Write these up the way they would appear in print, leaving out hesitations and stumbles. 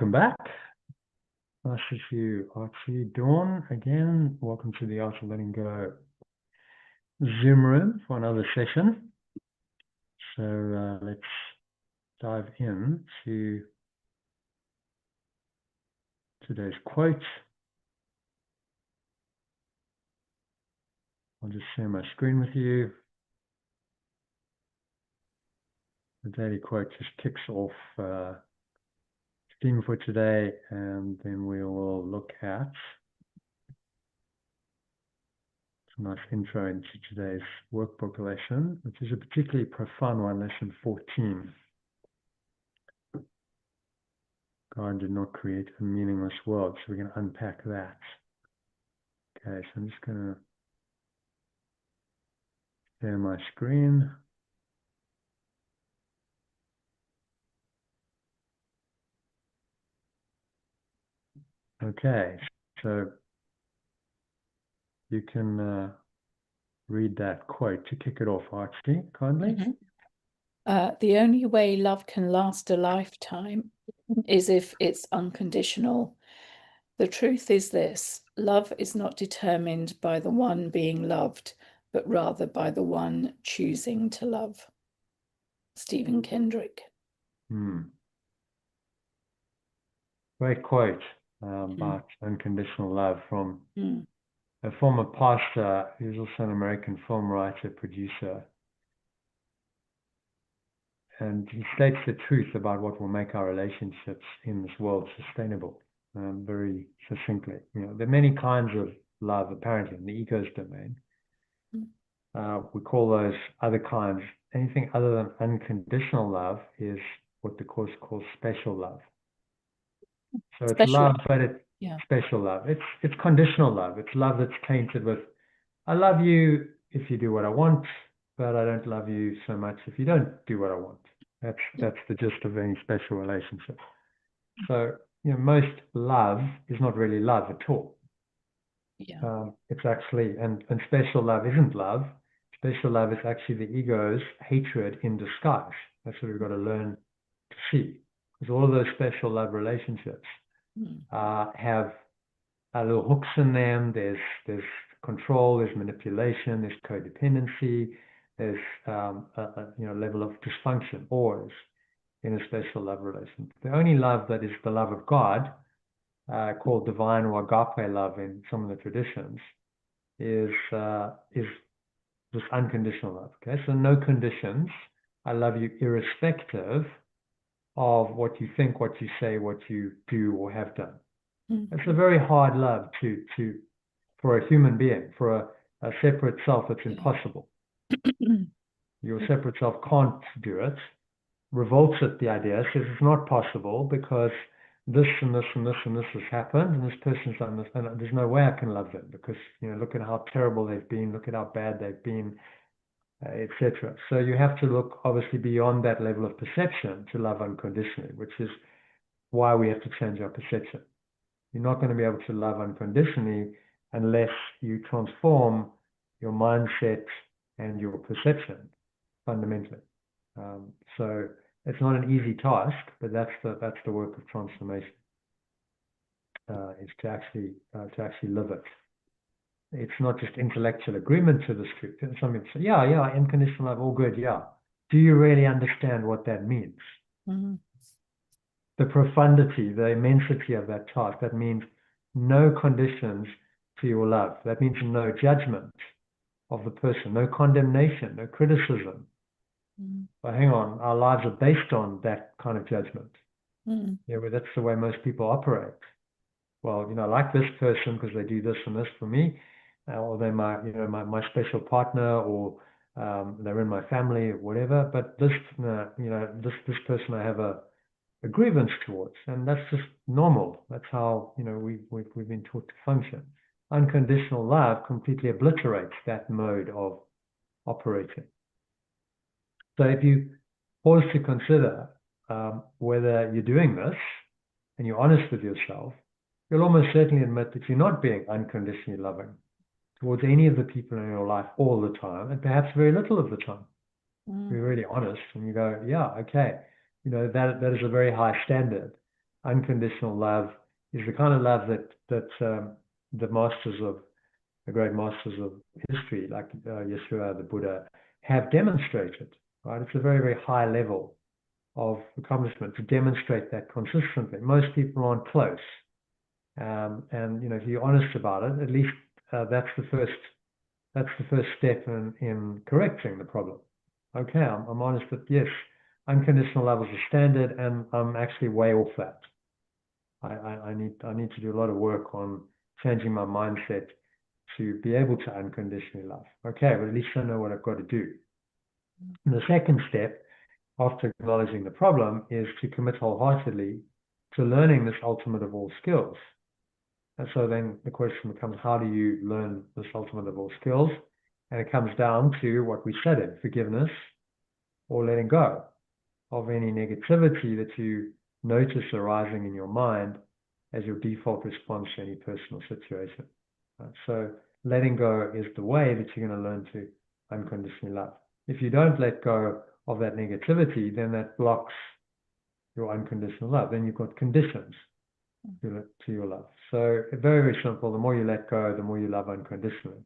welcome back. Nice to see you, Archie. Dawn, again, welcome to the Art of Letting Go Zoom room for another session. So let's dive in to today's quote. I'll just share my screen with you. The daily quote just kicks off theme for today, and then we will look at a nice intro into today's workbook lesson, which is a particularly profound one, lesson 14. God did not create a meaningless world, so we're going to unpack that. Okay, so I'm just going to share my screen. Okay, so you can read that quote to kick it off, Archie, kindly. The only way love can last a lifetime is if it's unconditional. The truth is this: love is not determined by the one being loved, but rather by the one choosing to love. Stephen Kendrick. Great quote about unconditional love from a former pastor who's also an American film writer, producer. And he states the truth about what will make our relationships in this world sustainable, very succinctly. You know, there are many kinds of love, apparently, in the ego's domain. We call those other kinds. Anything other than unconditional love is what the Course calls special love. So it's love, but it's special love. It's conditional love. It's love that's tainted with, I love you if you do what I want, but I don't love you so much if you don't do what I want. That's the gist of any special relationship. So, you know, most love is not really love at all. It's actually, and special love isn't love. Special love is actually the ego's hatred in disguise. That's what we've got to learn to see. Because all of those special love relationships have little hooks in them. There's control, there's manipulation, there's codependency, there's a level of dysfunction always in a special love relationship. The only love that is the love of God, called divine or agape love in some of the traditions, is this unconditional love. Okay, so no conditions. I love you irrespective of what you think, what you say, what you do or have done. It's a very hard love for a human being, for a separate self. It's impossible. Your separate self can't do it, revolts at the idea, says it's not possible because this and this and this and this has happened, and this person's done this, and there's no way I can love them because, you know, look at how terrible they've been, look at how bad they've been, etc. So you have to look obviously beyond that level of perception to love unconditionally, which is why we have to change our perception. You're not going to be able to love unconditionally unless you transform your mindset and your perception fundamentally. So it's not an easy task, but that's the work of transformation. Is to actually live it. It's not just intellectual agreement to this truth. And some people say, yeah, unconditional love, all good, yeah. Do you really understand what that means? The profundity, the immensity of that task. That means no conditions to your love. That means no judgment of the person, no condemnation, no criticism. But hang on, our lives are based on that kind of judgment. Yeah, well, that's the way most people operate. Well, you know, I like this person because they do this and this for me, or they're my special partner, or they're in my family, or whatever. But this, this person I have a grievance towards, and that's just normal. That's how, you know, we've been taught to function. Unconditional love completely obliterates that mode of operating. So if you pause to consider whether you're doing this and you're honest with yourself, you'll almost certainly admit that you're not being unconditionally loving towards any of the people in your life all the time, and perhaps very little of the time. Be really honest, and you go, yeah, okay, you know, that is a very high standard. unconditional love is the kind of love that the masters of the great masters of history, like Yeshua, the Buddha, have demonstrated. Right? It's a very, very high level of accomplishment to demonstrate that consistently. Most people aren't close. And if you're honest about it, at least that's the first step in correcting the problem. Okay, I'm honest that yes, unconditional love is the standard, and I'm actually way off that. I need to do a lot of work on changing my mindset to be able to unconditionally love. Okay, but at least I know what I've got to do. And the second step, after acknowledging the problem, is to commit wholeheartedly to learning this ultimate of all skills. And so then the question becomes, how do you learn this ultimate of all skills? And it comes down to what we studied, forgiveness or letting go of any negativity that you notice arising in your mind as your default response to any personal situation. So letting go is the way that you're going to learn to unconditionally love. If you don't let go of that negativity, then that blocks your unconditional love. Then you've got conditions to your love. So very, very simple. The more you let go, the more you love unconditionally.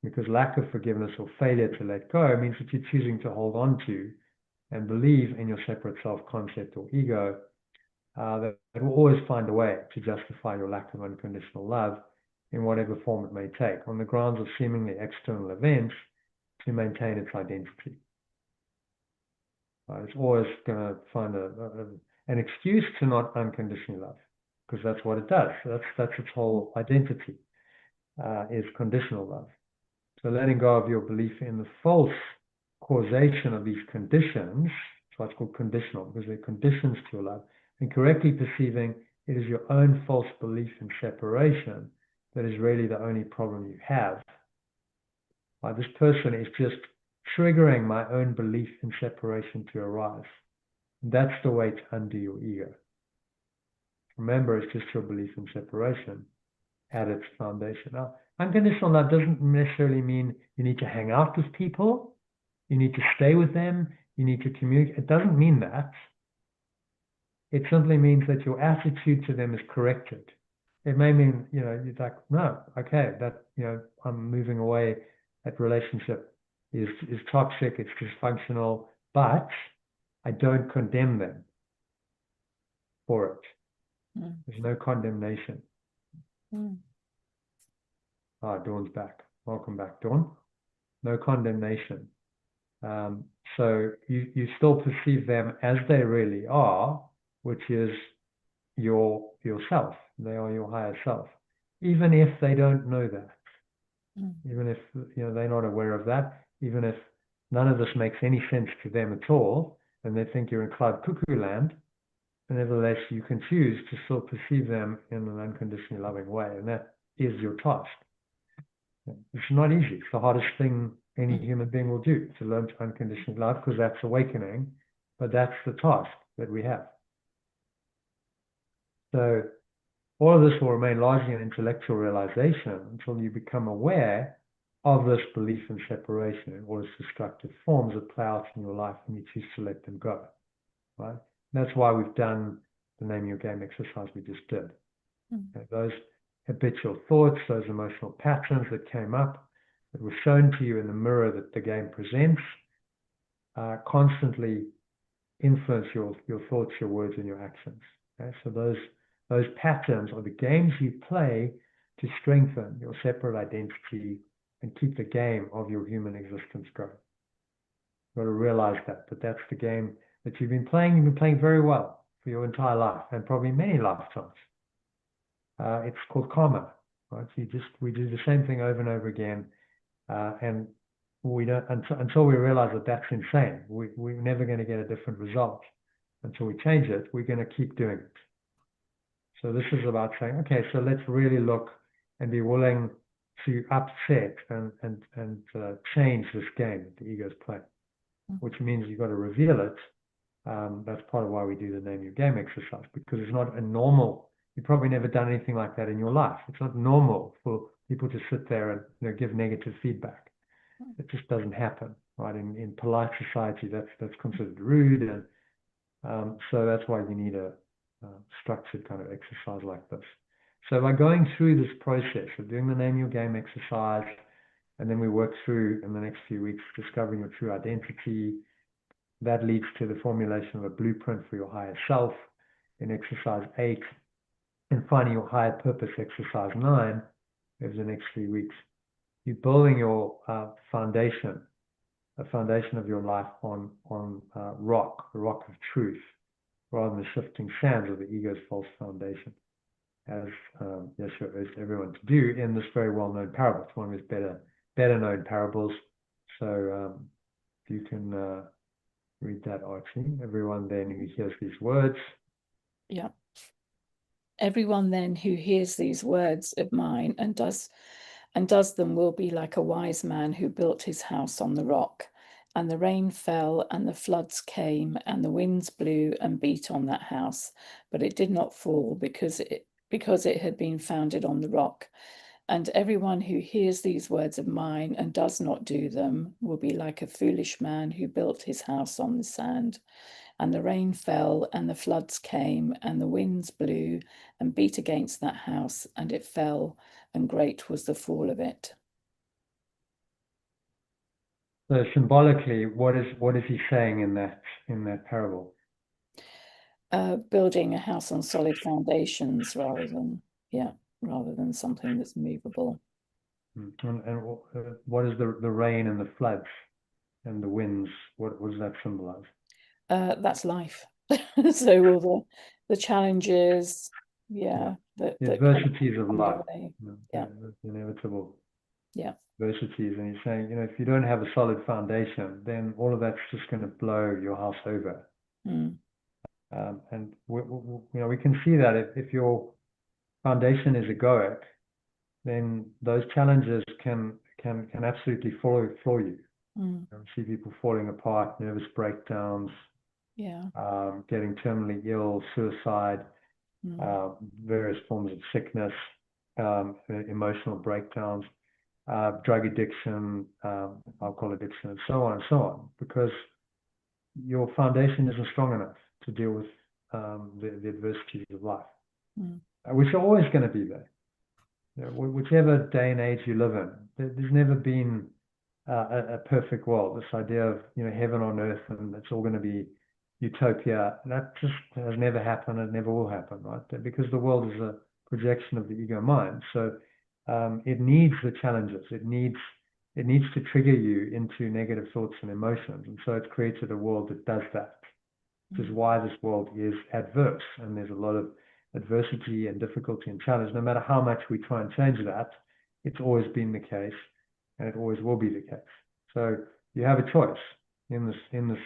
Because lack of forgiveness or failure to let go means that you're choosing to hold on to and believe in your separate self-concept or ego, that will always find a way to justify your lack of unconditional love in whatever form it may take, on the grounds of seemingly external events to maintain its identity. It's always going to find an excuse to not unconditionally love, because that's what it does. That's its whole identity, is conditional love. So letting go of your belief in the false causation of these conditions, that's why it's called conditional, because they're conditions to your love, and correctly perceiving it is your own false belief in separation that is really the only problem you have. This person is just triggering my own belief in separation to arise. That's the way to undo your ego. Remember, it's just your belief in separation at its foundation. Now, unconditional love doesn't necessarily mean you need to hang out with people, you need to stay with them, you need to communicate. It doesn't mean that. It simply means that your attitude to them is corrected. It may mean, you're like, no, okay, that, I'm moving away. That relationship is toxic, it's dysfunctional, but I don't condemn them for it. There's no condemnation. Dawn's back. Welcome back, Dawn. No condemnation. So you still perceive them as they really are, which is yourself. They are your higher self, even if they don't know that. Even if they're not aware of that, even if none of this makes any sense to them at all, and they think you're in cloud cuckoo land, nevertheless you can choose to still perceive them in an unconditionally loving way, and that is your task. It's not easy. It's the hardest thing any human being will do, to learn to unconditionally love, because that's awakening, but that's the task that we have. So all of this will remain largely an intellectual realization until you become aware of this belief in separation and all its destructive forms that play out in your life, and you choose to let them go. Right? That's why we've done the name your game exercise we just did. Those habitual thoughts, those emotional patterns that came up, that were shown to you in the mirror that the game presents, constantly influence your thoughts, your words, and your actions. Okay? So those patterns are the games you play to strengthen your separate identity and keep the game of your human existence going. You've got to realize that that's the game that you've been playing very well for your entire life, and probably many lifetimes. It's called karma, right? We do the same thing over and over again, and we don't until we realize that that's insane. We're never going to get a different result until we change it. We're going to keep doing it. So this is about saying, okay, so let's really look and be willing to upset and change this game that the ego is playing, which means you've got to reveal it. That's part of why we do the name your game exercise, because it's not a normal. You've probably never done anything like that in your life. It's not normal for people to sit there and give negative feedback. It just doesn't happen, right? In polite society, that's considered rude, and So that's why you need a structured kind of exercise like this. So by going through this process of doing the name your game exercise, and then we work through in the next few weeks discovering your true identity, that leads to the formulation of a blueprint for your higher self in exercise 8, and finding your higher purpose, exercise 9, over the next 3 weeks. You're building your foundation, a foundation of your life on rock, the rock of truth, rather than the shifting sands of the ego's false foundation, as Yeshua urged everyone to do in this very well-known parable. It's one of his better known parables. So if you can read that, Archie. Everyone then who hears these words. Yeah. Everyone then who hears these words of mine and does them will be like a wise man who built his house on the rock. And the rain fell, and the floods came, and the winds blew and beat on that house, but it did not fall, because it had been founded on the rock. And everyone who hears these words of mine and does not do them will be like a foolish man who built his house on the sand. And the rain fell, and the floods came, and the winds blew and beat against that house, and it fell, and great was the fall of it. So symbolically, what is he saying in that parable? Building a house on solid foundations rather than something that's movable. And what is the rain and the floods and the winds? What does that symbolize? That's life. So all the challenges, the adversities of life, the inevitable adversities. And he's saying, if you don't have a solid foundation, then all of that's just going to blow your house over. And we can see that if your foundation is egoic, then those challenges can absolutely floor you. You see people falling apart, nervous breakdowns, getting terminally ill, suicide, various forms of sickness, emotional breakdowns, drug addiction, alcohol addiction, and so on, because your foundation isn't strong enough to deal with the adversities of life, which are always going to be there. Whichever day and age you live in, there's never been a perfect world. This idea of heaven on earth and it's all going to be utopia, that just has never happened and never will happen, right? Because the world is a projection of the ego mind. So it needs the challenges. It needs to trigger you into negative thoughts and emotions. And so it's created a world that does that, which is why this world is adverse. And there's a lot of adversity and difficulty and challenge. No matter how much we try and change that, it's always been the case, and it always will be the case. So you have a choice in this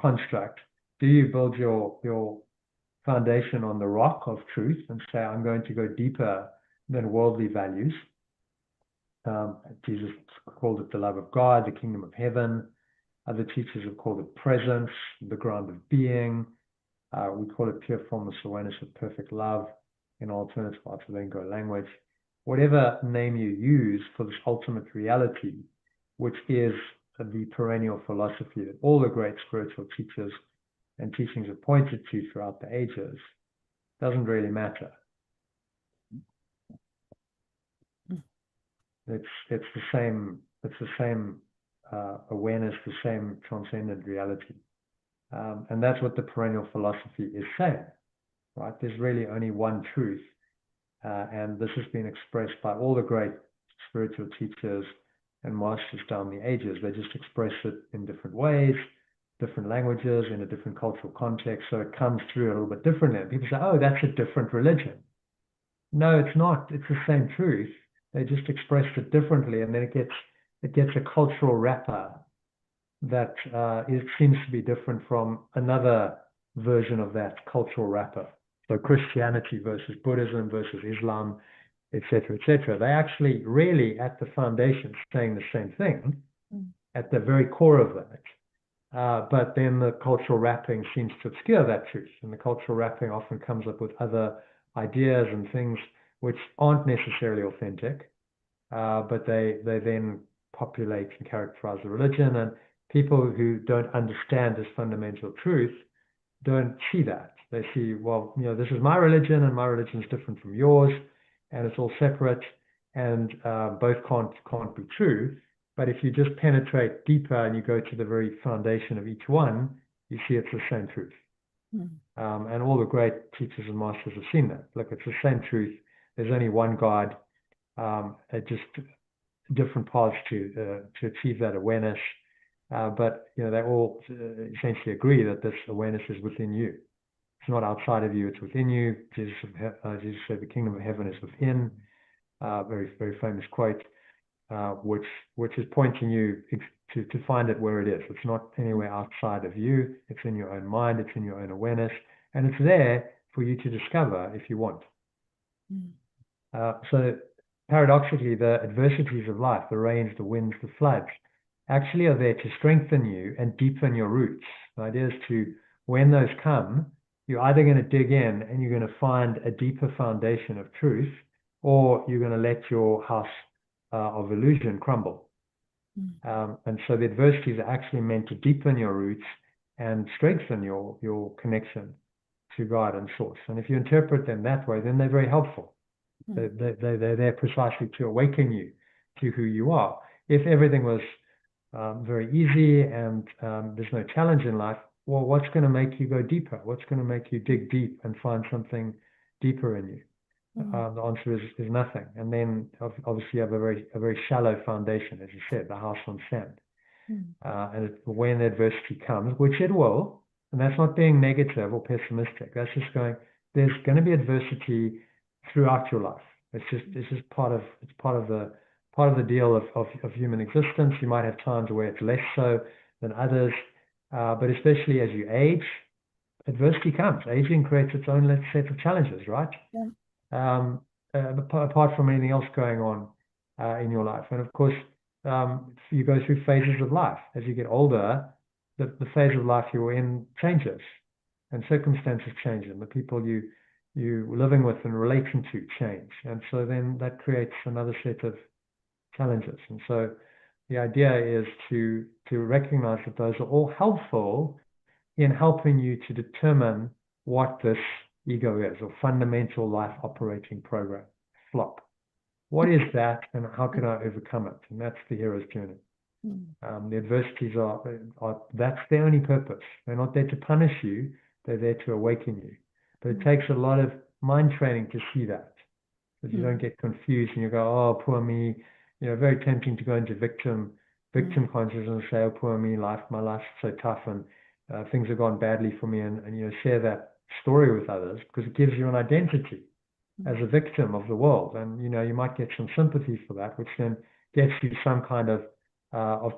construct. Do you build your foundation on the rock of truth and say, I'm going to go deeper than worldly values? Jesus called it the love of God, the kingdom of heaven. Other teachers have called it presence, the ground of being. We call it pure formless awareness of perfect love in alternative Artavengo language. Whatever name you use for this ultimate reality, which is the perennial philosophy that all the great spiritual teachers and teachings have pointed to throughout the ages, doesn't really matter. It's the same awareness, the same transcendent reality. And that's what the perennial philosophy is saying, right? There's really only one truth. And this has been expressed by all the great spiritual teachers and masters down the ages. They just express it in different ways, different languages, in a different cultural context. So it comes through a little bit differently. And people say, oh, that's a different religion. No, it's not. It's the same truth. They just expressed it differently. And then it gets a cultural wrapper that it seems to be different from another version of that cultural wrapper. So Christianity versus Buddhism versus Islam, etc., etc. They actually really at the foundation saying the same thing at the very core of that. But then the cultural wrapping seems to obscure that truth. And the cultural wrapping often comes up with other ideas and things which aren't necessarily authentic, but they then populate and characterize the religion. And people who don't understand this fundamental truth don't see that. They see, well, this is my religion, and my religion is different from yours, and it's all separate, and both can't be true. But if you just penetrate deeper and you go to the very foundation of each one, you see it's the same truth. And all the great teachers and masters have seen that. Look, it's the same truth. There's only one God, just different paths to achieve that awareness. But they all essentially agree that this awareness is within you. It's not outside of you; it's within you. Jesus said, "The kingdom of heaven is within." Very, very famous quote, which is pointing you to find it where it is. It's not anywhere outside of you. It's in your own mind. It's in your own awareness, and it's there for you to discover if you want. So paradoxically, the adversities of life, the rains, the winds, the floods, actually are there to strengthen you and deepen your roots. The idea is to, when those come, you're either going to dig in and you're going to find a deeper foundation of truth, or you're going to let your house of illusion crumble. And so the adversities are actually meant to deepen your roots and strengthen your connection to God and Source. And if you interpret them that way, then they're very helpful. They're there precisely to awaken you to who you are. If everything was very easy and there's no challenge in life, well, what's going to make you go deeper? What's going to make you dig deep and find something deeper in you? The answer is nothing. And then obviously you have a very shallow foundation, as you said, the house on sand. And when adversity comes, which it will, and that's not being negative or pessimistic. That's just going, there's going to be adversity throughout your life. It's just part of the deal of human existence. You might have times where it's less so than others, but especially as you age, adversity comes. Aging creates its own set of challenges, right? Apart from anything else going on in your life. And of course, you go through phases of life. As you get older, the phase of life you're in changes, and circumstances change, and the people you're living with and relating to change. And so then that creates another set of challenges. And so the idea is to recognize that those are all helpful in helping you to determine what this ego is, or fundamental life operating program, FLOP. What is that, and how can I overcome it? And that's the hero's journey. The adversities are that's their only purpose. They're not there to punish you, they're there to awaken you. But it takes a lot of mind training to see that, because you don't get confused and you go, oh, poor me. Very tempting to go into victim consciousness and say, oh, poor me, my life's so tough, and things have gone badly for me, and share that story with others, because it gives you an identity as a victim of the world. And you might get some sympathy for that, which then gets you some kind of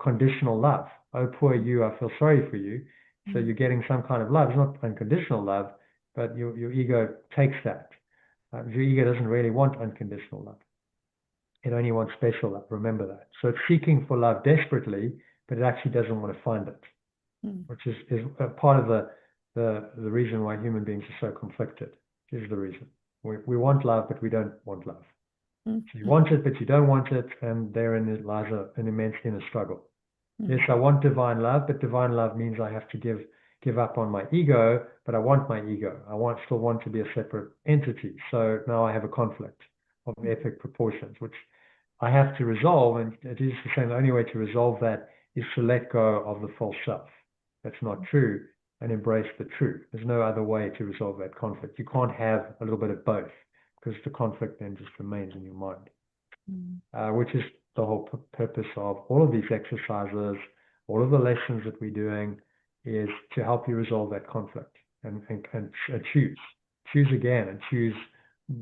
conditional love. Oh, poor you, I feel sorry for you. So you're getting some kind of love. It's not unconditional love, but your ego takes that. Your ego doesn't really want unconditional love. It only wants special love. Remember that. So it's seeking for love desperately, but it actually doesn't want to find it, which is a part of the reason why human beings are so conflicted. Is the reason. We want love, but we don't want love. So you want it, but you don't want it, and therein lies an immense inner struggle. Yes, I want divine love, but divine love means I have to give up on my ego, but I want my ego. I still want to be a separate entity. So now I have a conflict of epic proportions, which I have to resolve. And it is the same. The only way to resolve that is to let go of the false self. That's not true, and embrace the truth. There's no other way to resolve that conflict. You can't have a little bit of both, because the conflict then just remains in your mind, which is the whole purpose of all of these exercises, all of the lessons that we're doing, is to help you resolve that conflict and choose again, and choose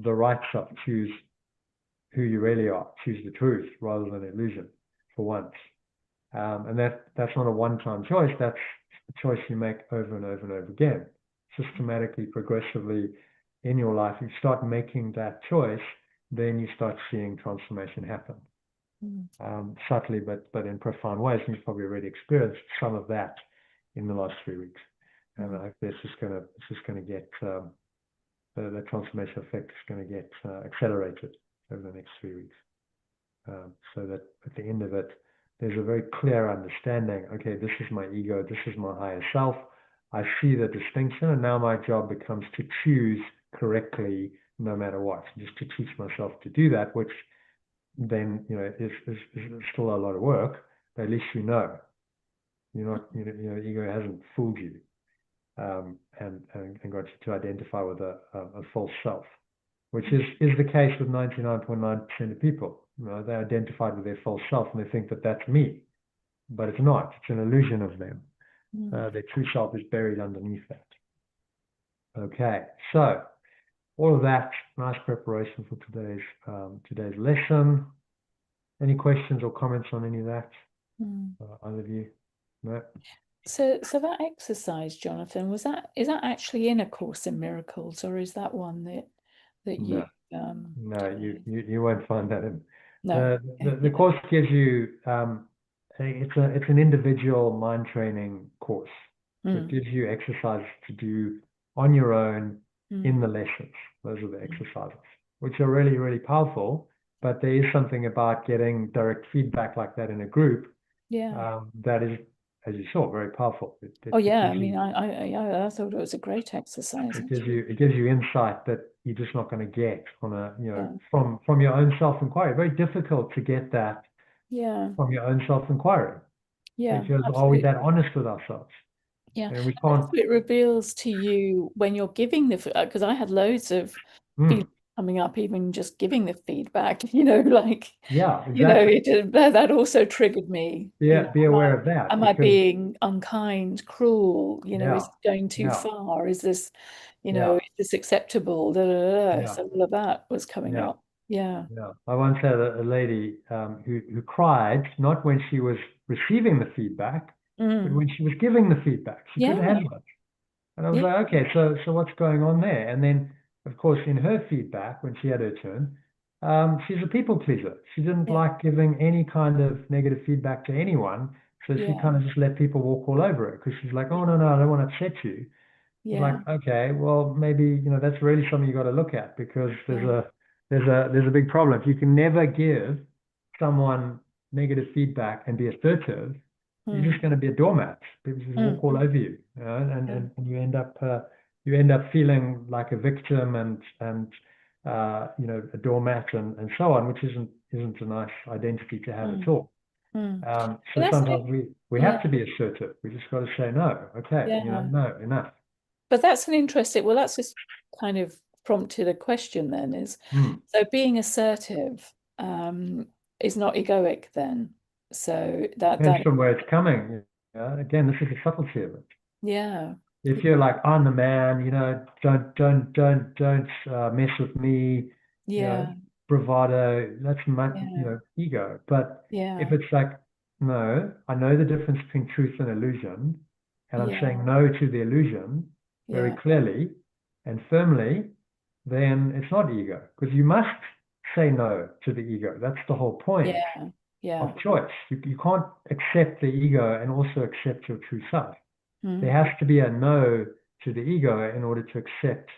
the right self, choose who you really are, choose the truth rather than illusion for once. And that's not a one-time choice. That's a choice you make over and over and over again, systematically, progressively in your life. You start making that choice, then you start seeing transformation happen. Subtly, but in profound ways. And you've probably already experienced some of that in the last 3 weeks. And I hope it's just going to get the transformation effect is going to get accelerated over the next 3 weeks, so that at the end of it, there's a very clear understanding. Okay, this is my ego. This is my higher self. I see the distinction, and now my job becomes to choose correctly no matter what. Just to teach myself to do that, which then, is still a lot of work, but at least you know. You're not, ego hasn't fooled you, and got you to identify with a false self, which is the case with 99.9% of people. They're identified with their false self and they think that that's me, but it's not. It's an illusion of them. Their true self is buried underneath that. Okay, so all of that, nice preparation for today's lesson. Any questions or comments on any of that? Either of you? No? So that exercise, Jonathan, is that actually in A Course in Miracles, or is that one that you no, you won't find that in. No. The course gives you it's an individual mind training course. So it gives you exercises to do on your own in the lessons. Those are the exercises, which are really, really powerful. But there is something about getting direct feedback like that in a group. That is, as you saw, very powerful. I mean, I thought it was a great exercise. It gives you insight that you're just not going to get on a from your own self-inquiry. Very difficult to get that from your own self-inquiry. Because absolutely. are we that honest with ourselves? And we can't. It reveals to you when you're giving because I had loads of feedback coming up, even just giving the feedback, like, exactly. That also triggered me. Be aware of that. Am I being unkind, cruel? Is it going too far? Is this, is this acceptable? So all of that was coming up. I once had a lady who cried, not when she was receiving the feedback, but when she was giving the feedback. She couldn't handle it. And I was like, okay, so what's going on there? And then, of course, in her feedback, when she had her turn, she's a people pleaser. She didn't like giving any kind of negative feedback to anyone. So she kind of just let people walk all over it because she's like, oh, no, I don't want to upset you. It's like, okay, well, maybe, that's really something you got to look at because there's a big problem. If you can never give someone negative feedback and be assertive, you're just going to be a doormat. People just walk all over you, and you end up feeling like a victim and a doormat and so on, which isn't a nice identity to have at all. So sometimes we have to be assertive. We just got to say no. Okay, no, enough. But that's an interesting. Well, that's just kind of prompted a question. Then is so being assertive is not egoic then. So depends from where it's coming. Again, this is the subtlety of it. If you're like, I'm the man, don't mess with me. Bravado. That's my ego. But if it's like, no, I know the difference between truth and illusion, and I'm saying no to the illusion very clearly and firmly, then it's not ego because you must say no to the ego. That's the whole point. Of choice. You can't accept the ego and also accept your true self. There has to be a no to the ego in order to accept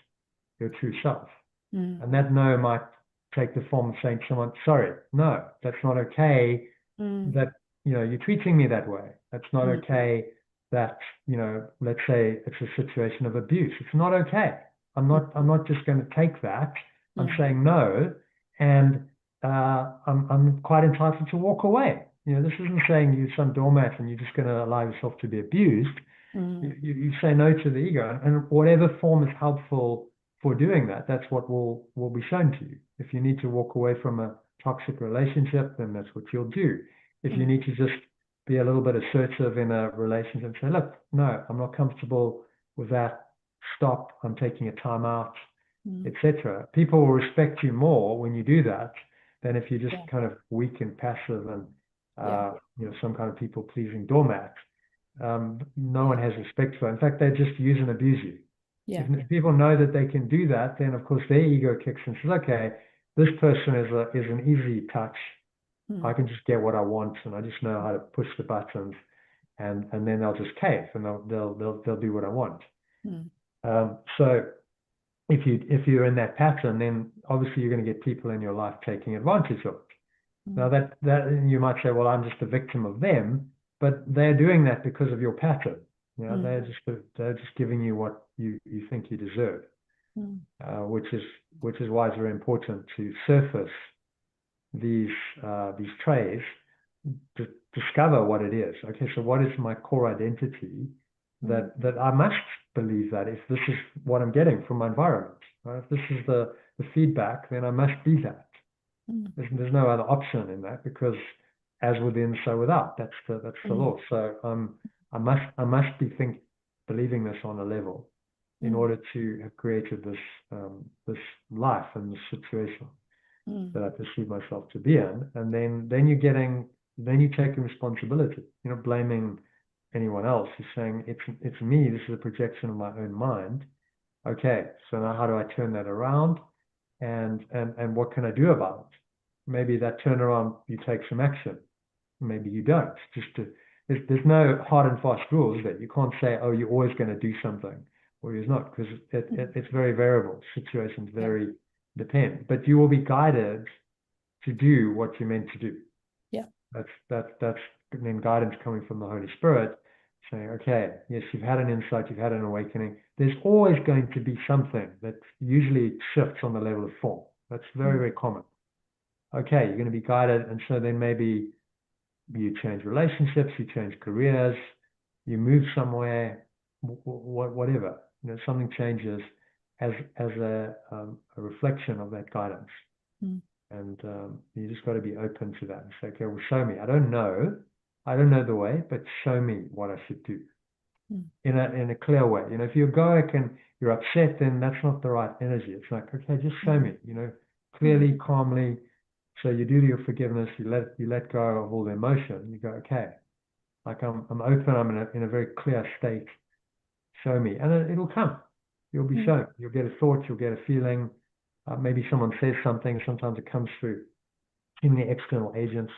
your true self. And that no might take the form of saying to someone, sorry, no, that's not okay that, you're treating me that way. That's not okay that, let's say it's a situation of abuse. It's not okay. I'm not just going to take that. I'm saying no. And I'm quite entitled to walk away. This isn't saying you're some doormat and you're just going to allow yourself to be abused. You say no to the ego, and whatever form is helpful for doing that, that's what will be shown to you. If you need to walk away from a toxic relationship, then that's what you'll do. If you need to just be a little bit assertive in a relationship and say, look, no, I'm not comfortable with that. Stop. I'm taking a time out, etc. People will respect you more when you do that than if you're just kind of weak and passive and some kind of people-pleasing doormat. No one has respect for it. In fact, they just use and abuse you. If people know that they can do that, then of course their ego kicks in and says, okay, this person is an easy touch. I can just get what I want, and I just know how to push the buttons, and then they'll just cave and they'll do what I want. So if you're in that pattern, then obviously you're going to get people in your life taking advantage of it. Now that you might say, well, I'm just a victim of them, but they're doing that because of your pattern. You know, they're just giving you what you think you deserve, which is why it's very important to surface these trays, to discover what it is. Okay, so what is my core identity that I must believe that if this is what I'm getting from my environment, right? If this is the feedback, then I must be that. There's no other option in that, because as within, so without. That's the law. So I must be believing this on a level in order to have created this life and this situation that I perceive myself to be in. And then you're taking responsibility. You're not blaming anyone else. You're saying it's me. This is a projection of my own mind. Okay, so now how do I turn that around? And what can I do about it? Maybe that turnaround, you take some action. Maybe you don't. There's no hard and fast rules that you can't say, oh, you're always going to do something, or you're not, because it's very variable. Situations very depend, but you will be guided to do what you're meant to do. Yeah. That's then guidance coming from the Holy Spirit, saying, okay, yes, you've had an insight, you've had an awakening. There's always going to be something that usually shifts on the level of form. That's very, very common. Okay, you're going to be guided, and so then maybe you change relationships, you change careers, you move somewhere, whatever. Something changes as a reflection of that guidance. And you just got to be open to that and say, okay, well, show me. I don't know the way, but show me what I should do in a clear way. If you're egoic and you're upset, then that's not the right energy. It's like, okay, just show me, clearly, calmly. So you do your forgiveness, you let go of all the emotion. You go, okay, like I'm open, I'm in a very clear state. Show me, and it'll come. You'll be shown. You'll get a thought, you'll get a feeling. Maybe someone says something. Sometimes it comes through in the external agents.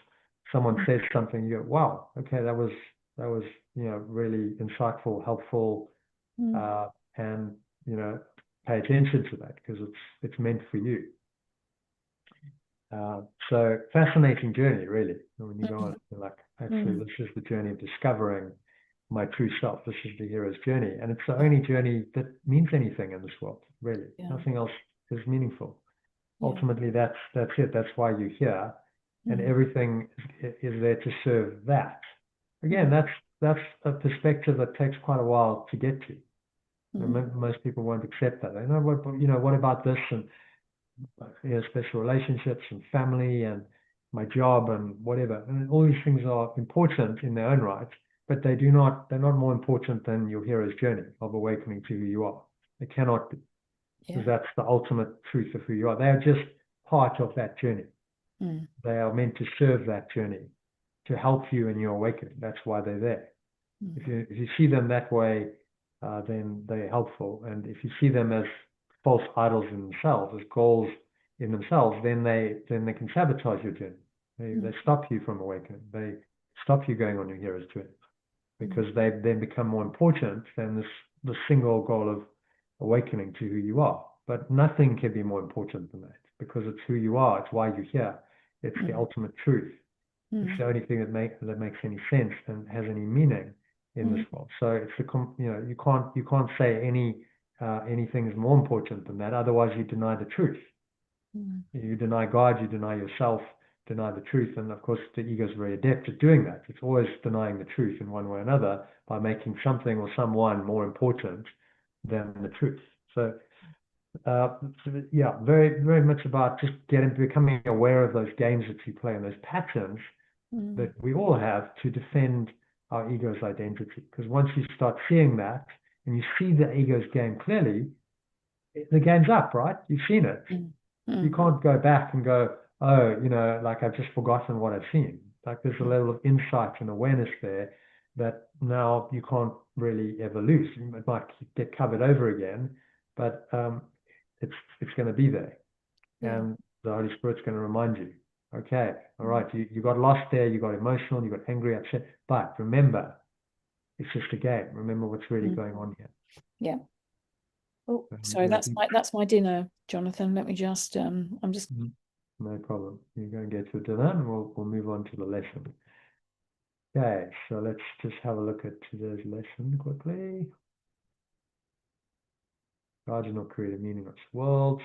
Someone says something, you go, wow, okay, that was really insightful, helpful, and pay attention to that, because it's meant for you. So fascinating journey, really. When you go on, you're like, actually, this is the journey of discovering my true self. This is the hero's journey, and it's the only journey that means anything in this world. Really, nothing else is meaningful. Ultimately, that's it. That's why you're here, and everything is there to serve that. Again, that's a perspective that takes quite a while to get to. Most people won't accept that. They know, what about this, and special relationships and family and my job and whatever. And all these things are important in their own right, but they're not more important than your hero's journey of awakening to who you are. They cannot be, because that's the ultimate truth of who you are. They are just part of that journey. They are meant to serve that journey, to help you in your awakening. That's why they're there. If you see them that way, then they're helpful. And if you see them as false idols in themselves, as goals in themselves, then they can sabotage your journey. They stop you from awakening. They stop you going on your hero's journey, because they then become more important than the single goal of awakening to who you are. But nothing can be more important than that, because it's who you are. It's why you're here. It's the ultimate truth. It's the only thing that makes any sense and has any meaning in this world. So it's you can't say anything is more important than that. Otherwise, you deny the truth. You deny God. You deny yourself. Deny the truth. And of course, the ego is very adept at doing that. It's always denying the truth in one way or another by making something or someone more important than the truth. So very, very much about just becoming aware of those games that you play and those patterns that we all have to defend our ego's identity. Because once you start seeing that and you see the ego's game clearly, the game's up, right? You've seen it. You can't go back and go, oh, like I've just forgotten what I've seen. Like there's a level of insight and awareness there that now you can't really ever lose. It might get covered over again, but it's going to be there. And the Holy Spirit's going to remind you, okay, all right, you got lost there, you got emotional, you got angry, upset, but remember, it's just a game. Remember what's really going on here. Yeah. Oh, sorry, that's my dinner, Jonathan. Let me just I'm just no problem. You go and get your dinner, and we'll move on to the lesson. Okay, so let's just have a look at today's lesson quickly. God did not create a meaningless world.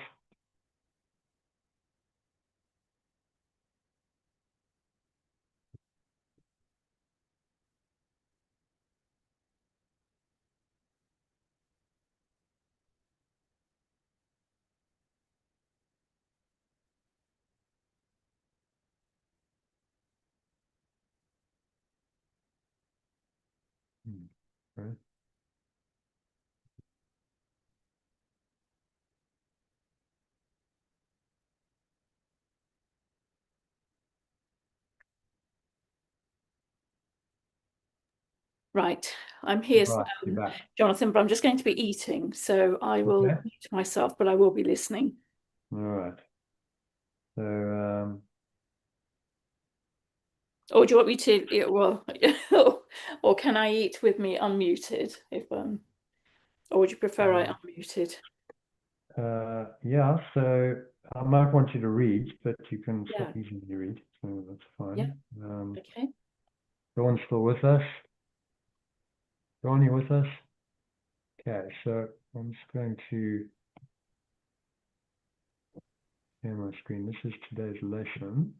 Right. Right, I'm here, Right, you're back. Jonathan, but I'm just going to be eating, so I will Okay. mute myself, but I will be listening. All right. So, Or do you want me to, well, or can I eat with me unmuted? Or would you prefer I unmuted? yeah, so I might want you to read, but you can Yeah. stop eating when you read, so that's Yeah. fine. Okay. Dawn's still with us. Dawn, you with us? Okay, so I'm just going to share my screen. This is today's lesson.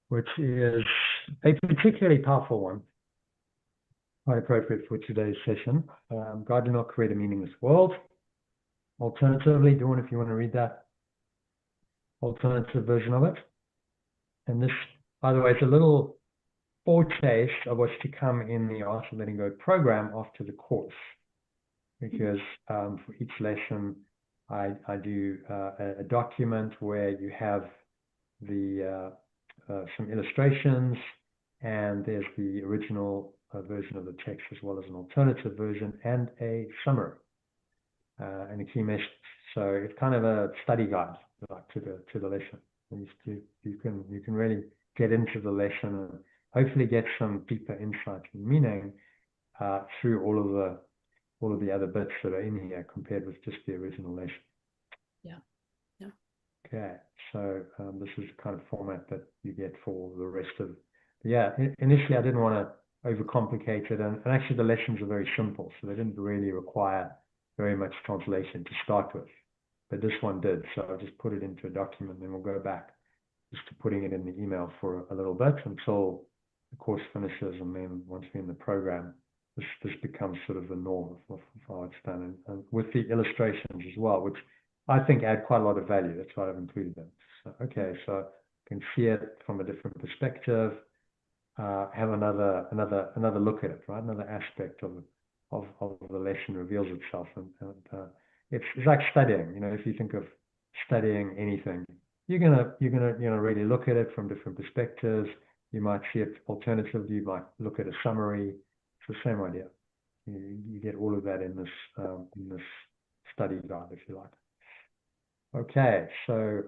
Which is a particularly powerful one, quite appropriate for today's session. God did not create a meaningless world. Alternatively, Dawn, if you want to read that alternative version of it. And this, by the way, is a little foretaste of what's to come in the Art of Letting Go program after the course. Because for each lesson, I do a document where you have the some illustrations, and there's the original version of the text as well as an alternative version and a summary and a key message. So it's kind of a study guide, like to the lesson. And you can really get into the lesson and hopefully get some deeper insight and meaning through all of the other bits that are in here compared with just the original lesson. Yeah. Yeah. Okay, so this is the kind of format that you get for the rest of. Yeah, initially I didn't want to overcomplicate it, and actually the lessons are very simple, so they didn't really require very much translation to start with. But this one did, so I just put it into a document, then we'll go back just to putting it in the email for a little bit until the course finishes, and then once we're in the program, this becomes sort of the norm of how it's done, and with the illustrations as well, which I think add quite a lot of value. That's why I've included them. So, okay, so you can see it from a different perspective, have another look at it, right? Another aspect of the lesson reveals itself, and it's like studying. You know, if you think of studying anything, you're gonna really look at it from different perspectives. You might see it alternatively. You might look at a summary. It's the same idea. You get all of that in this study guide, if you like. Okay, so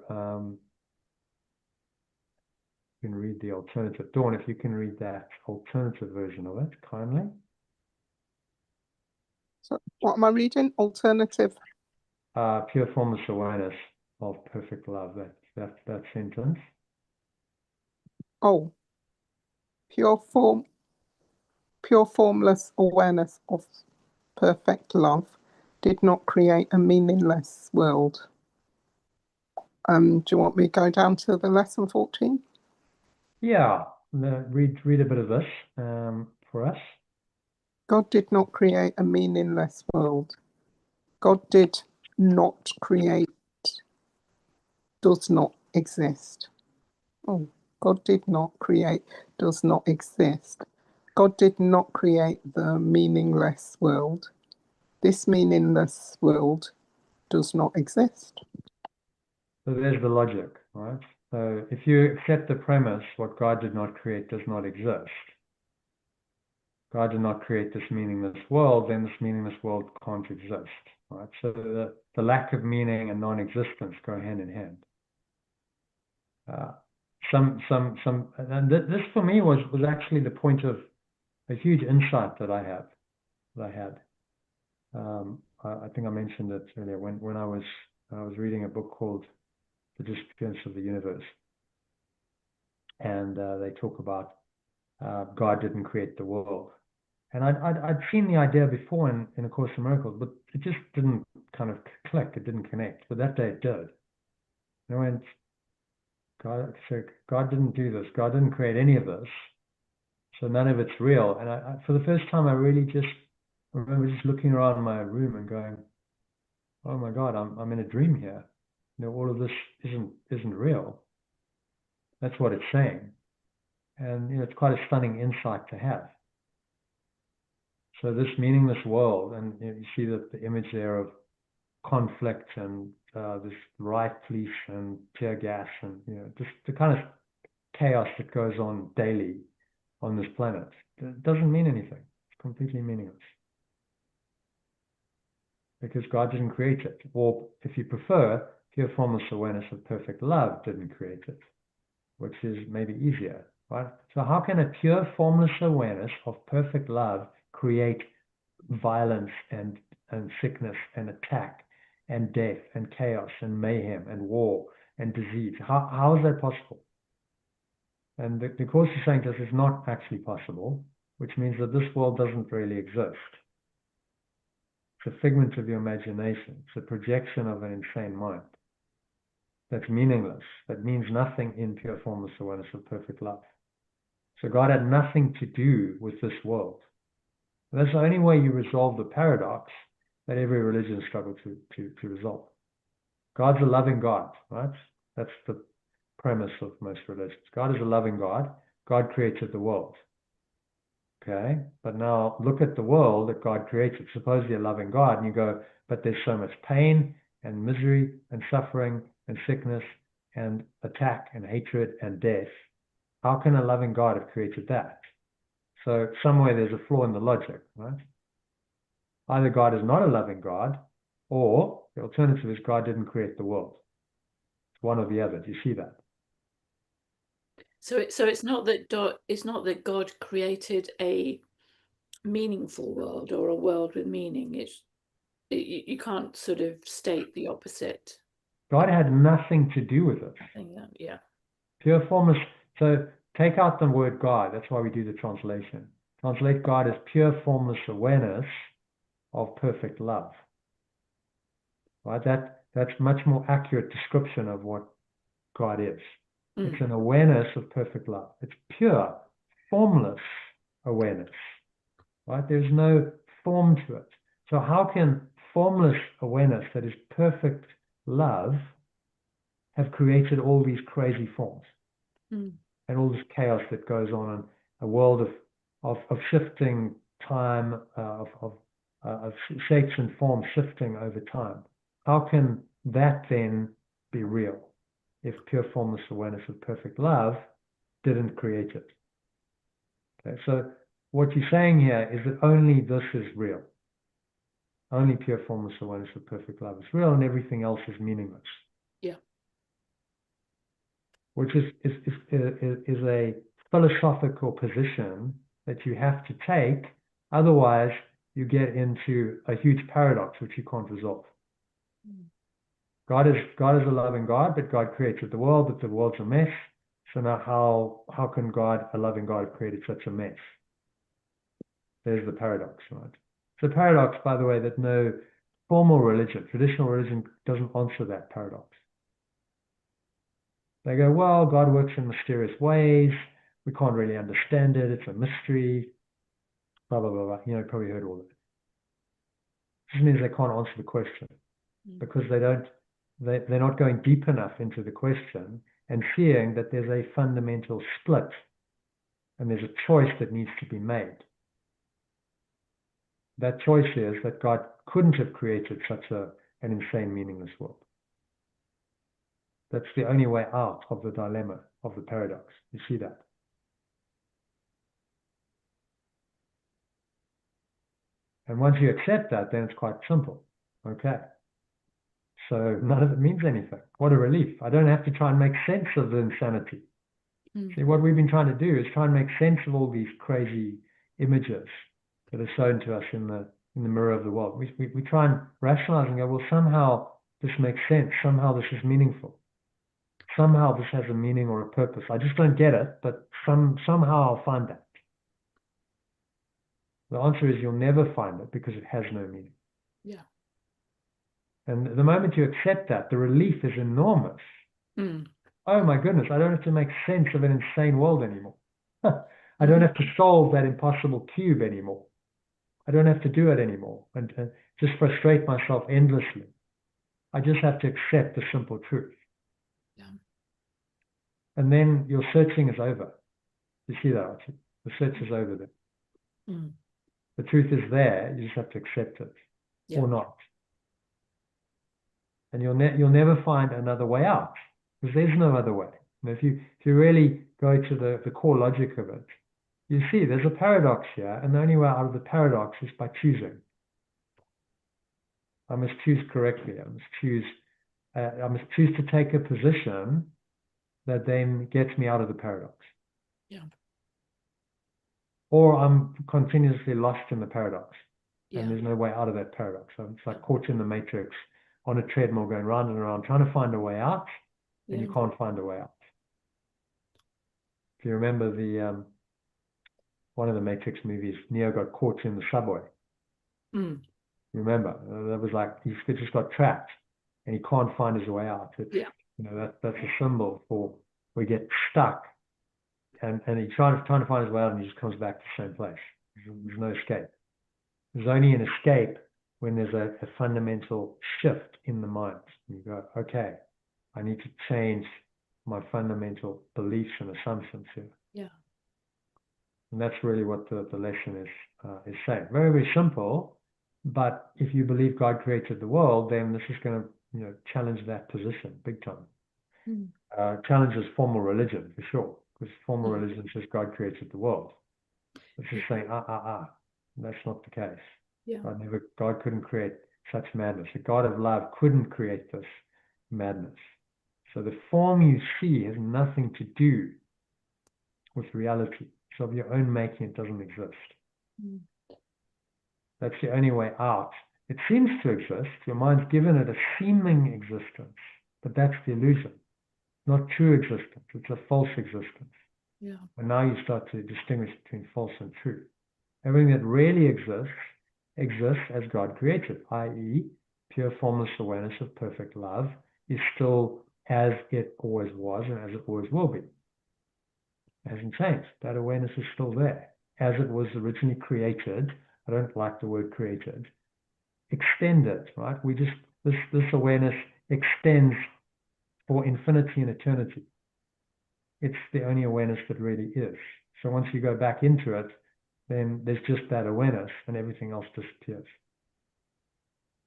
you can read the alternative. Dawn, if you can read that alternative version of it, kindly. So what am I reading? Alternative. Pure formless awareness of perfect love. That sentence. Oh, pure formless awareness of perfect love did not create a meaningless world. Do you want me to go down to the lesson 14? Yeah, read a bit of this for us. God did not create a meaningless world. God did not create, does not exist. Oh, God did not create, does not exist. God did not create the meaningless world. This meaningless world does not exist. So there's the logic, right? So if you accept the premise, what God did not create does not exist. God did not create this meaningless world, then this meaningless world can't exist, right? So the lack of meaning and non-existence go hand in hand. And this for me was actually the point of a huge insight that I had. I think I mentioned it earlier when I was reading a book called The Disappearance of the Universe, and they talk about God didn't create the world. And I'd seen the idea before in A Course in Miracles, but it just didn't kind of click. It didn't connect. But that day it did. And I went, God didn't do this. God didn't create any of this. So none of it's real. And for the first time, I remember just looking around my room and going, oh my God, I'm in a dream here. All of this isn't real. That's what it's saying. And it's quite a stunning insight to have. So this meaningless world, and you see that the image there of conflict and this riot police and tear gas and just the kind of chaos that goes on daily on this planet. It doesn't mean anything. It's completely meaningless. Because God didn't create it. Or if you prefer, pure formless awareness of perfect love didn't create it, which is maybe easier, right? So how can a pure formless awareness of perfect love create violence and sickness and attack and death and chaos and mayhem and war and disease? How is that possible? And the Course is saying this is not actually possible, which means that this world doesn't really exist. It's a figment of your imagination. It's a projection of an insane mind. That's meaningless. That means nothing in pure formless awareness of perfect love. So God had nothing to do with this world. And that's the only way you resolve the paradox that every religion struggles to resolve. God's a loving God, right? That's the premise of most religions. God is a loving God. God created the world. Okay, but now look at the world that God created, supposedly a loving God, and you go, but there's so much pain and misery and suffering and sickness and attack and hatred and death. How can a loving God have created that? So somewhere there's a flaw in the logic, right? Either God is not a loving God, or the alternative is God didn't create the world. It's one or the other. Do you see that? So it's not that God created a meaningful world or a world with meaning. You can't sort of state the opposite. God had nothing to do with it. Yeah. Pure formless. So take out the word God. That's why we do the translation. Translate God as pure formless awareness of perfect love. Right? That's much more accurate description of what God is. It's an awareness of perfect love. It's pure, formless awareness. Right? There's no form to it. So how can formless awareness that is perfect love have created all these crazy forms and all this chaos that goes on in a world of shifting time, of shapes and forms shifting over time? How can that then be real if pure formless awareness of perfect love didn't create it? Okay, so what you're saying here is that only this is real. Only pure formless awareness of perfect love is real, and everything else is meaningless. Yeah. Which is a philosophical position that you have to take. Otherwise, you get into a huge paradox which you can't resolve. God is a loving God, but God created the world, but the world's a mess. So now how can God, a loving God, have created such a mess? There's the paradox, right? It's a paradox, by the way, that no formal religion, traditional religion, doesn't answer that paradox. They go, well, God works in mysterious ways. We can't really understand it. It's a mystery. Blah, blah, blah, blah. You probably heard all of it. This means they can't answer the question because they're not going deep enough into the question and seeing that there's a fundamental split and there's a choice that needs to be made. That choice is that God couldn't have created such an insane, meaningless world. That's the only way out of the dilemma, of the paradox. You see that? And once you accept that, then it's quite simple. Okay. So none of it means anything. What a relief. I don't have to try and make sense of the insanity. See, what we've been trying to do is try and make sense of all these crazy images that are shown to us in the in the mirror of the world. We try and rationalize and go, well, somehow this makes sense. Somehow this is meaningful. Somehow this has a meaning or a purpose. I just don't get it, but somehow I'll find that. The answer is you'll never find it because it has no meaning. Yeah. And the moment you accept that, the relief is enormous. Mm. Oh my goodness, I don't have to make sense of an insane world anymore. I don't have to solve that impossible cube anymore. I don't have to do it anymore and just frustrate myself endlessly. I just have to accept the simple truth. Yeah. And then your searching is over. You see that, Archie? The search is over there. Mm. The truth is there. You just have to accept it or not. And you'll never find another way out because there's no other way. And if you really go to the core logic of it, you see there's a paradox here, and the only way out of the paradox is by choosing. I must choose correctly. I must choose to take a position that then gets me out of the paradox. Yeah. Or I'm continuously lost in the paradox, Yeah. and there's no way out of that paradox. So it's like caught in the matrix on a treadmill going round and around, trying to find a way out, and you can't find a way out. If you remember the one of the Matrix movies, Neo got caught in the subway. Mm. You remember? That was like he just got trapped, and he can't find his way out. It's, you know, that's a symbol for we get stuck, and he's trying to find his way out, and he just comes back to the same place. There's no escape. There's only an escape when there's a fundamental shift in the mind. You go, okay, I need to change my fundamental beliefs and assumptions here. Yeah. And that's really what the lesson is saying. Very, very simple, but if you believe God created the world, then this is going to challenge that position big time. Mm. Challenges formal religion for sure, because formal religion says God created the world. It's just saying, that's not the case. Yeah. God couldn't create such madness. The God of love couldn't create this madness. So the form you see has nothing to do with reality. So of your own making, it doesn't exist. Mm. That's the only way out. It seems to exist. Your mind's given it a seeming existence, but that's the illusion. Not true existence. It's a false existence. Yeah. And now you start to distinguish between false and true. Everything that really exists as God created, i.e., pure formless awareness of perfect love is still as it always was and as it always will be. It hasn't changed. That awareness is still there. As it was originally created, I don't like the word created, extended, right? This awareness extends for infinity and eternity. It's the only awareness that really is. So once you go back into it, then there's just that awareness and everything else disappears.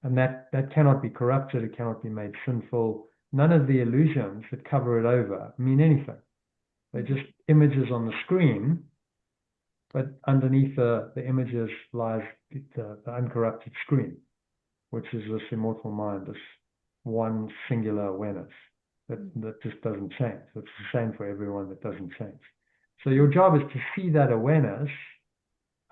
And that cannot be corrupted, it cannot be made sinful. None of the illusions that cover it over mean anything. They're just images on the screen, but underneath the images lies the uncorrupted screen, which is this immortal mind, this one singular awareness that just doesn't change. It's the same for everyone that doesn't change. So your job is to see that awareness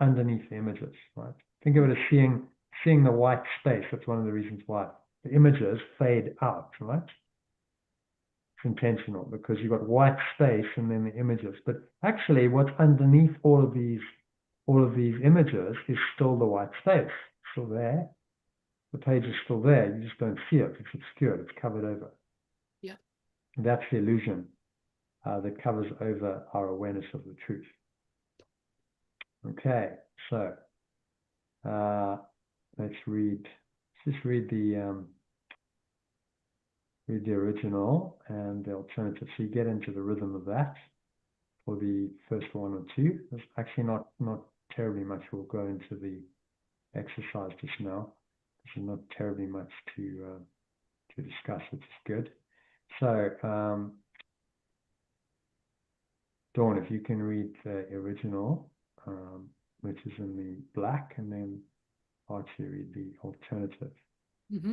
underneath the images, right? Think of it as seeing the white space. That's one of the reasons why the images fade out, right? It's intentional because you've got white space and then the images. But actually what's underneath all of these images is still the white space. It's still there. The page is still there. You just don't see it. It's obscured. It's covered over. Yeah. And that's the illusion that covers over our awareness of the truth. Okay, so let's just read the original and the alternative. So you get into the rhythm of that for the first one or two. There's actually not terribly much. We'll go into the exercise just now. There's not terribly much to discuss, which is good. So Dawn, if you can read the original, which is in the black, and then Archie read the alternative. Mm-hmm.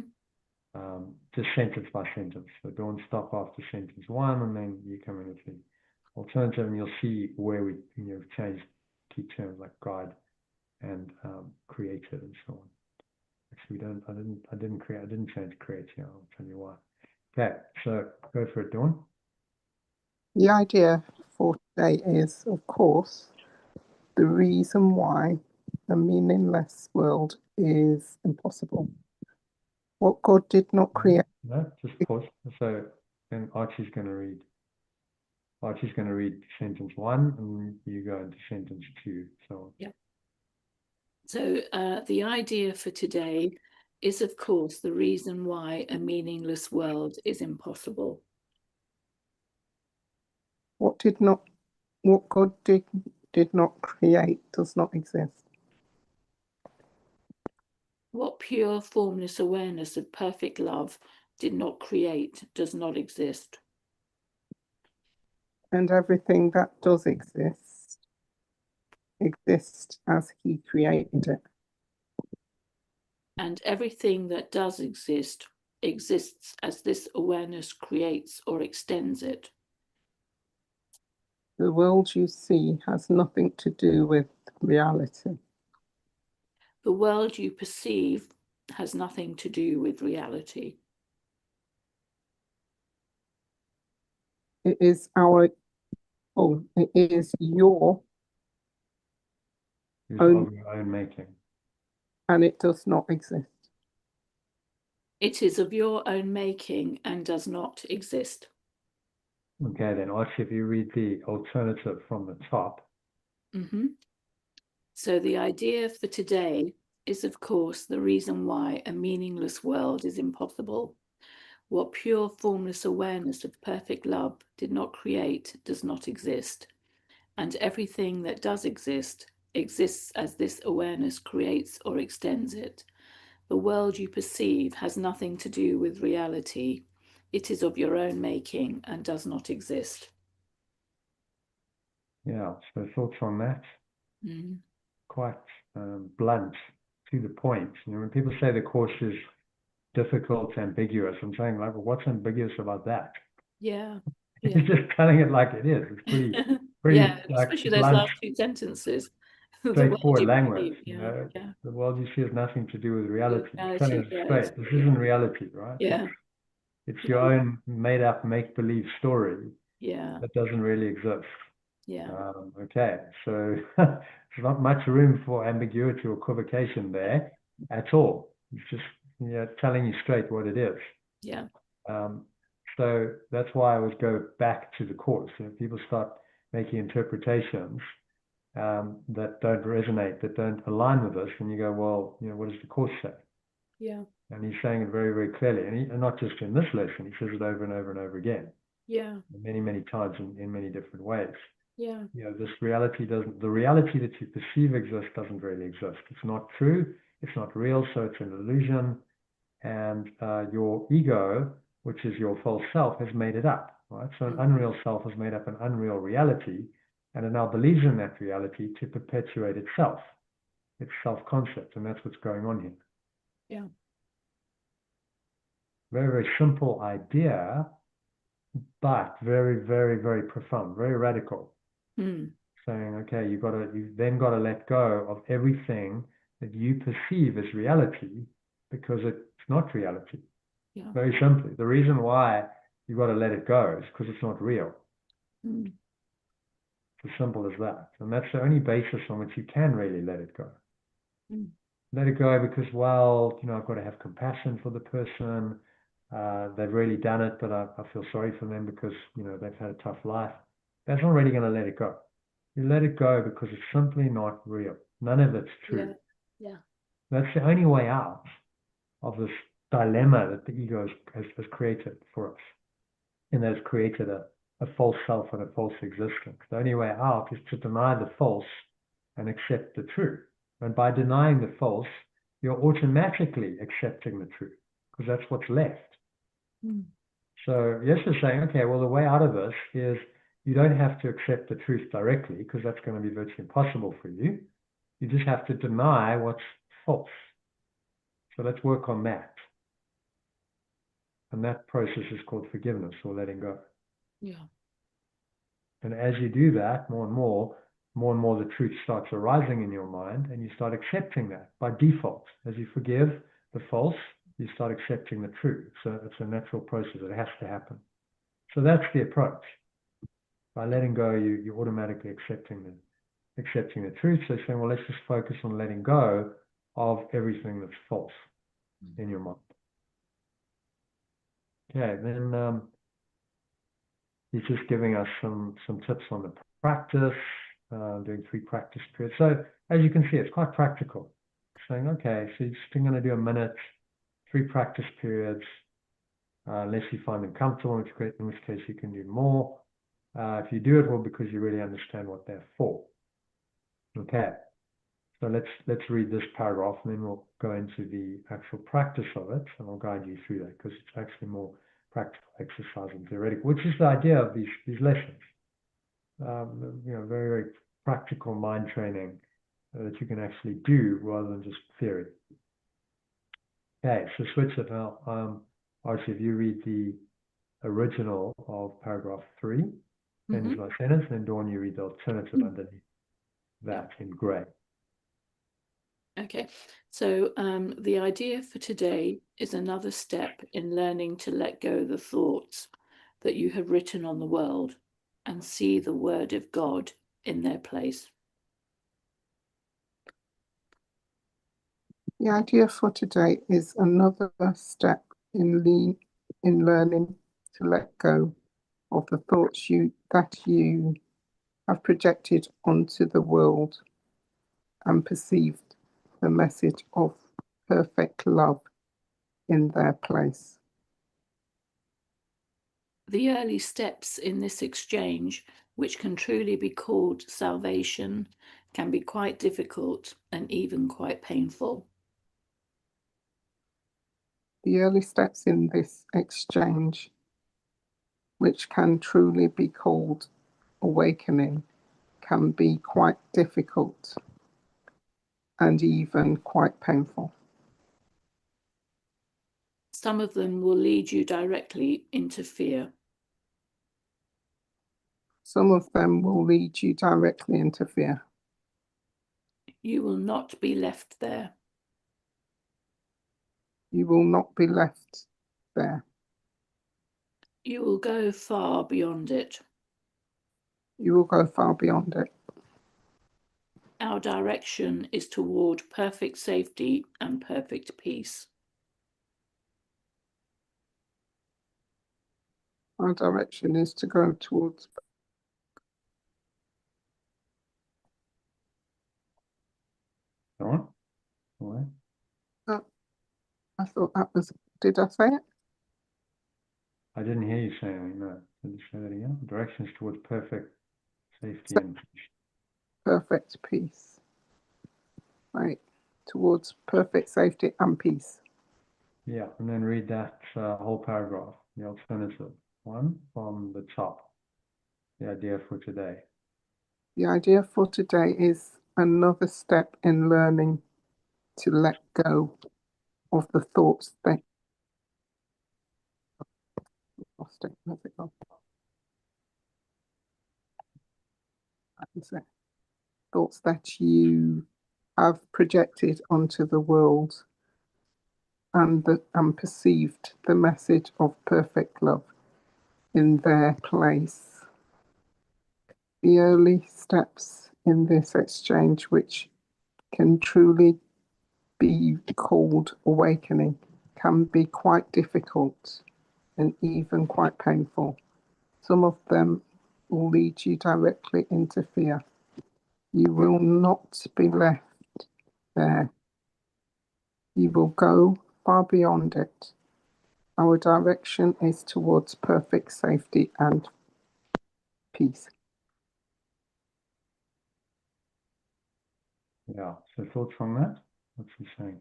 Just sentence by sentence. So don't stop after sentence one, and then you come in with the alternative, and you'll see where we changed key terms like God and created and so on. Actually, I didn't change create here. I'll tell you why. Okay, so go for it, Dawn. The idea for today is, of course, the reason why a meaningless world is impossible. What God did not create. No, just pause. So then Archie's going to read sentence 1, and you go into sentence 2. So yeah. So the idea for today is, of course, the reason why a meaningless world is impossible. What God did not create does not exist. What pure formless awareness of perfect love did not create does not exist. And everything that does exist exists as He created it. And everything that does exist exists as this awareness creates or extends it. The world you see has nothing to do with reality. The world you perceive has nothing to do with reality. It is your of your own making. And it does not exist. It is of your own making and does not exist. Okay, then Archie, if you read the alternative from the top. So the idea for today is, of course, the reason why a meaningless world is impossible. What pure formless awareness of perfect love did not create does not exist. And everything that does exist exists as this awareness creates or extends it. The world you perceive has nothing to do with reality. It is of your own making and does not exist. Yeah, so thoughts on that? Mm. Quite blunt, to the point. You know, when people say the course is difficult, ambiguous, I'm saying, like, well, what's ambiguous about that? Yeah. It's just telling it like it is. It's pretty yeah, like, especially those blunt, last two sentences. straightforward language. Yeah, You know, yeah. the world you see has nothing to do with reality. It's telling us Yeah, straight. This isn't reality, right? Yeah. It's your own made-up, make-believe story that doesn't really exist. Yeah. Okay, so there's not much room for ambiguity or equivocation there at all. It's just telling you straight what it is. Yeah. So that's why I always go back to the course. You know, people start making interpretations that don't resonate, that don't align with us, and you go, well, you know, what does the course say? Yeah. And he's saying it very, very clearly, and not just in this lesson. He says it over and over and over again. Yeah. Many, many times in many different ways. Yeah. You know, the reality that you perceive exists doesn't really exist. It's not true. It's not real. So it's an illusion. And your ego, which is your false self, has made it up, right? So an unreal self has made up an unreal reality, and it now believes in that reality to perpetuate itself, its self-concept, and that's what's going on here. Yeah. Very, very simple idea, but very, very, very profound, very radical. Saying, okay, you've then got to let go of everything that you perceive as reality, because it's not reality. Yeah. Very simply, the reason why you've got to let it go is because it's not real. It's as simple as that. And that's the only basis on which you can really let it go. Let it go because, well, you know, I've got to have compassion for the person. They've really done it, but I feel sorry for them because, you know, they've had a tough life. That's not really going to let it go. You let it go because it's simply not real. None of it's true. Yeah. That's the only way out of this dilemma that the ego has created for us. And has created a false self and a false existence. The only way out is to deny the false and accept the true. And by denying the false, you're automatically accepting the true, because that's what's left. So yes, we're saying, okay, well, the way out of this is you don't have to accept the truth directly, because that's going to be virtually impossible for you. You just have to deny what's false. So let's work on that. And that process is called forgiveness, or letting go. Yeah. And as you do that more and more more and more the truth starts arising in your mind, and you start accepting that by default. As you forgive the false, you start accepting the true. So it's a natural process. It has to happen. So that's the approach. By letting go, you're automatically accepting the truth. So saying, well, let's just focus on letting go of everything that's false in your mind. Okay, then he's just giving us some tips on the practice, doing 3 practice periods. So as you can see, it's quite practical. Saying, okay, so you're just going to do a minute, 3 practice periods, unless you find them comfortable, in which case you can do more. If you do it, well, because you really understand what they're for. Okay, so let's read this paragraph, and then we'll go into the actual practice of it, and I'll guide you through that, because it's actually more practical exercise and theoretical, which is the idea of these lessons. Very, very practical mind training that you can actually do rather than just theory. Okay, so switch it now. Obviously, if you read the original of paragraph 3, sentence by sentence, and then Dawn, you read the alternative underneath that in grey. Okay, so the idea for today is another step in learning to let go the thoughts that you have written on the world and see the word of God in their place. The idea for today is another step in learning to let go of the thoughts that you have projected onto the world and perceived the message of perfect love in their place. The early steps in this exchange, which can truly be called salvation, can be quite difficult and even quite painful. The early steps in this exchange, which can truly be called awakening, can be quite difficult and even quite painful. Some of them will lead you directly into fear. Some of them will lead you directly into fear. You will not be left there. You will not be left there. You will go far beyond it. You will go far beyond it. Our direction is toward perfect safety and perfect peace. Our direction is to go towards. Go on. All right. Oh, I thought that was. Did I say it? I didn't hear you say anything. No. Did you say that again? Directions towards perfect safety and peace. Perfect peace. Right. Towards perfect safety and peace. Yeah, and then read that whole paragraph, the alternative one from the top. The idea for today. The idea for today is another step in learning to let go of the thoughts that lost it. Where's it gone? That's it. Thoughts that you have projected onto the world and perceived the message of perfect love in their place. The early steps in this exchange, which can truly be called awakening, can be quite difficult and even quite painful. Some of them will lead you directly into fear. You will not be left there. You will go far beyond it. Our direction is towards perfect safety and peace. Yeah. So thoughts on that? What's he saying?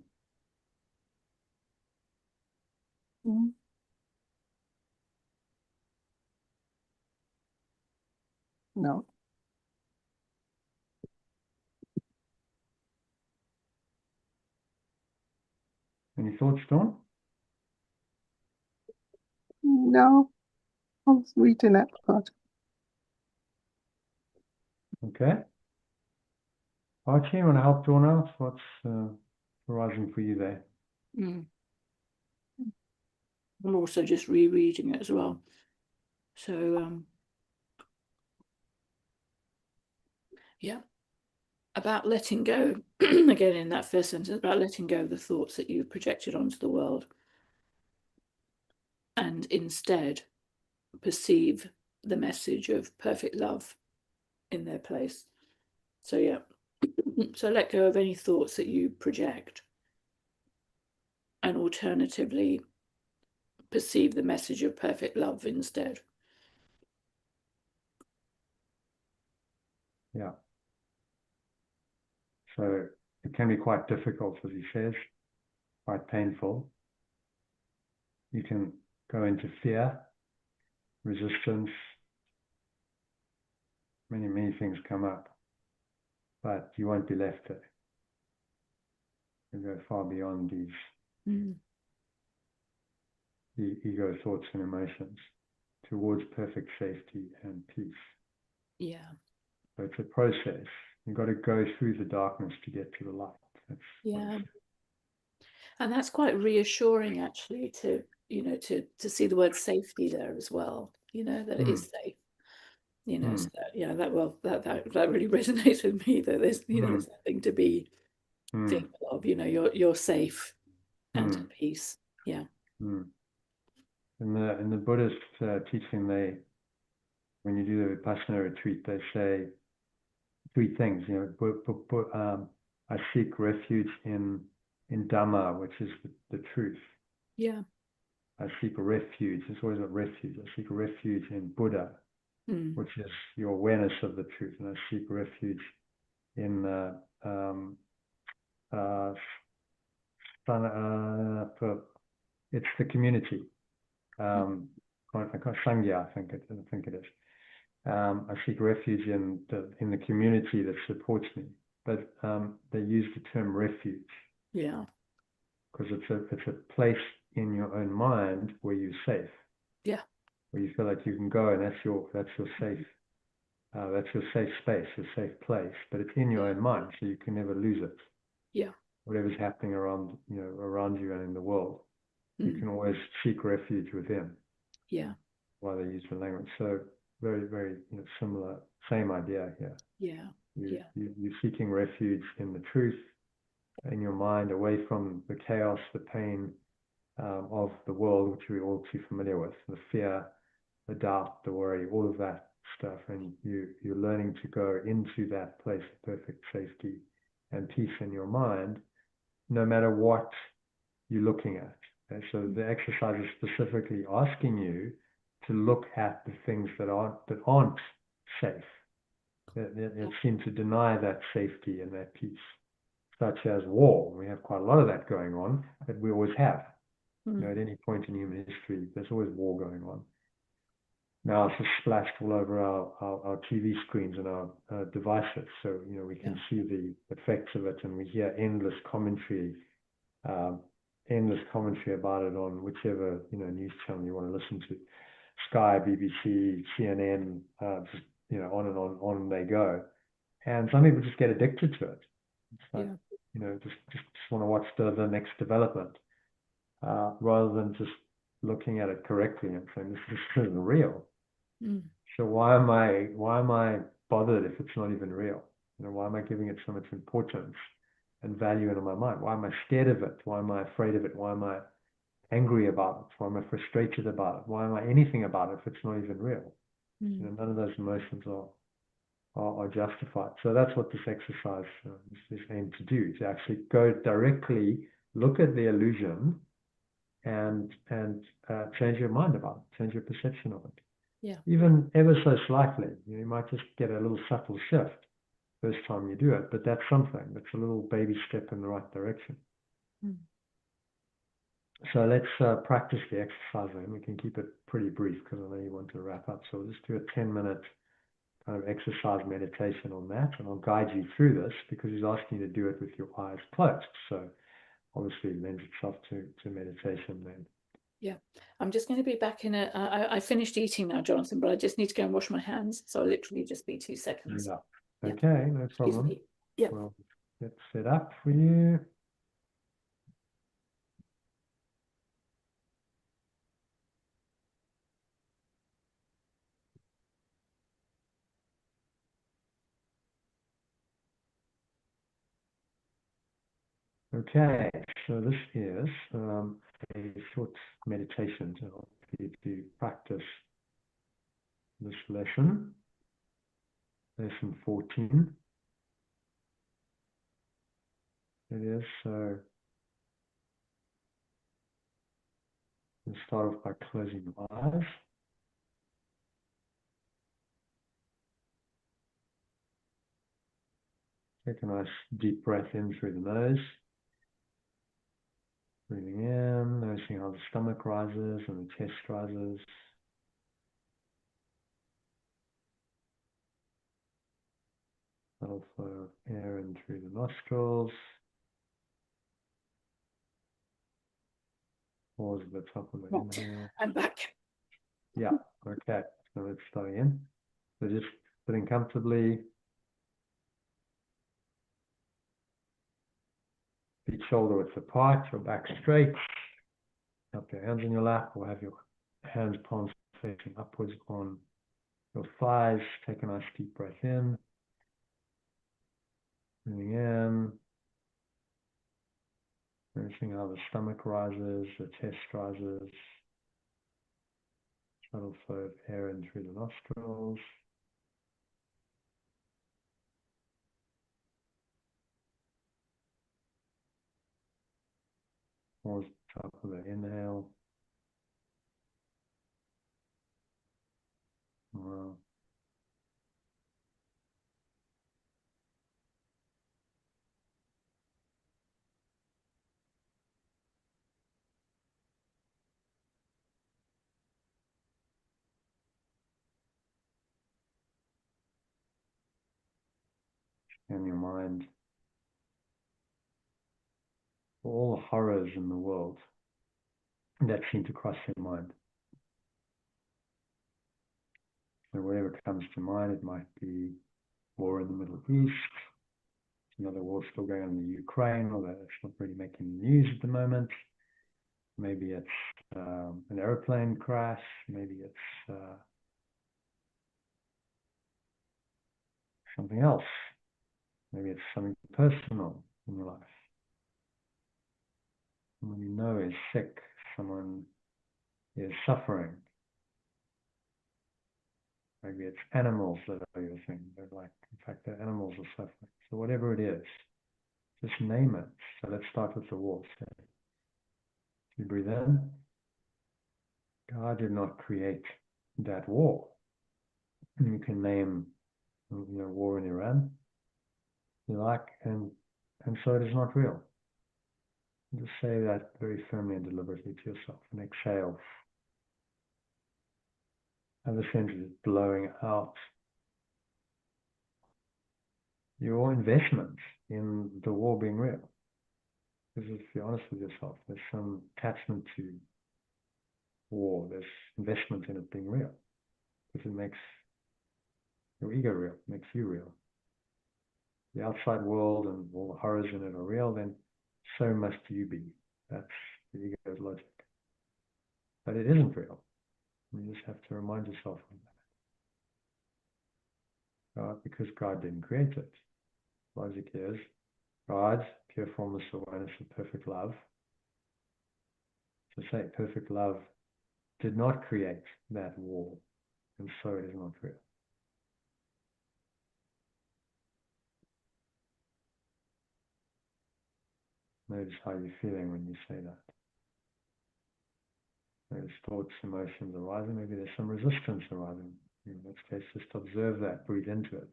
No. Any thoughts, Dawn? No. I was reading it, but Okay. Archie, you want to help drawn out? What's arising for you there? I'm also just rereading it as well. So, yeah, about letting go, again in that first sentence, about letting go of the thoughts that you've projected onto the world and instead perceive the message of perfect love in their place. So, yeah, so let go of any thoughts that you project and alternatively perceive the message of perfect love instead. Yeah. So it can be quite difficult, as he says, quite painful. You can go into fear, resistance, many things come up, but you won't be left there. You go far beyond these the ego thoughts and emotions towards perfect safety and peace. Yeah. So it's a process. You've got to go through the darkness to get to the light. That's yeah. And that's quite reassuring, actually, to to see the word safety there as well. That it is safe. So that really resonates with me. That there's nothing to be fearful of. You're safe and at peace. Yeah. In the Buddhist teaching, when you do the Vipassana retreat, they say 3 things. I seek refuge in Dhamma, which is the truth. Yeah. I seek a refuge. It's always a refuge. I seek a refuge in Buddha, which is your awareness of the truth. And I seek refuge in it's the community. Sangha, I think it is. I seek refuge in the community that supports me. But they use the term refuge. Yeah. Because it's a place in your own mind where you're safe. Yeah. Where you feel like you can go, and that's your safe. That's your safe space, your safe place. But it's in your own mind, so you can never lose it. Yeah. Whatever's happening around you and in the world, you can always seek refuge within. Yeah. Why they use the language. So very, very similar, same idea here. Yeah. You're seeking refuge in the truth, in your mind, away from the chaos, the pain of the world, which we're all too familiar with, the fear, the doubt, the worry, all of that stuff. And you're learning to go into that place of perfect safety and peace in your mind, no matter what you're looking at. Okay? So the exercise is specifically asking you to look at the things that aren't safe, that seem to deny that safety and that peace, such as war. We have quite a lot of that going on, but we always have. At any point in human history, there's always war going on. Now it's just splashed all over our TV screens and our devices, so we can see the effects of it, and we hear endless commentary about it on whichever news channel you want to listen to, Sky, BBC, CNN, just on and on they go. And some people just get addicted to it. It's like, just want to watch the next development, rather than just looking at it correctly and saying this isn't real. So why am I bothered if it's not even real? Why am I giving it so much importance and value in my mind? Why am I scared of it? Why am I afraid of it? Why am I angry about it? Why am I frustrated about it? Why am I anything about it if it's not even real? None of those emotions are justified. So that's what this exercise is aimed to do, to actually go directly, look at the illusion and change your mind about it, change your perception of it. Yeah. Even ever so slightly. You might just get a little subtle shift first time you do it, but that's something. That's a little baby step in the right direction. So let's practice the exercise, and we can keep it pretty brief because I know you want to wrap up. So we'll just do a 10-minute kind of exercise meditation on that, and I'll guide you through this because he's asking you to do it with your eyes closed. So obviously it lends itself to meditation then. Yeah, I'm just going to be back in I finished eating now, Jonathan, but I just need to go and wash my hands. So I'll literally just be 2 seconds. Yeah. Okay, no problem. Yep. Well, get set up for you. Okay, so this is a short meditation to help you to practice this lesson 14. It is, so we'll start off by closing your eyes. Take a nice deep breath in through the nose. Breathing in, noticing how the stomach rises and the chest rises. Little flow of air in through the nostrils. Pause at the top of the inhale. I'm back. Yeah, okay. So let's start again. So just sitting comfortably. Feet shoulder width apart, your back straight. Up your hands in your lap, or have your hands palms facing upwards on your thighs. Take a nice deep breath in. Breathing in. Noticing how the stomach rises, the chest rises. Shuttle flow of air in through the nostrils. Pause at the top of the inhale. Wow. In your mind, all the horrors in the world that seem to cross your mind. So whatever comes to mind, it might be war in the Middle East, another war still going on in the Ukraine, although it's not really making the news at the moment. Maybe it's an airplane crash. Maybe it's something else. Maybe it's something personal in your life. Someone you know is sick. Someone is suffering. Maybe it's animals that are your thing. They're like, in fact, the animals are suffering. So whatever it is, just name it. So let's start with the war. So you breathe in. God did not create that war. And you can name, war in Iran, you like, and so it is not real. Just say that very firmly and deliberately to yourself, and exhale. Have the sense of it blowing out your investment in the war being real. Because if you're honest with yourself, there's some attachment to war, there's investment in it being real. Because it makes your ego real, makes you real. The outside world and all the horrors in it are real, then so must you be. That's the ego's logic. But it isn't real. You just have to remind yourself of that. Because God didn't create it. Logic is God's pure formless awareness of perfect love. So say perfect love did not create that war, and so it is not real. Notice how you're feeling when you say that. Notice thoughts, emotions arising. Maybe there's some resistance arising. In this case, just observe that. Breathe into it.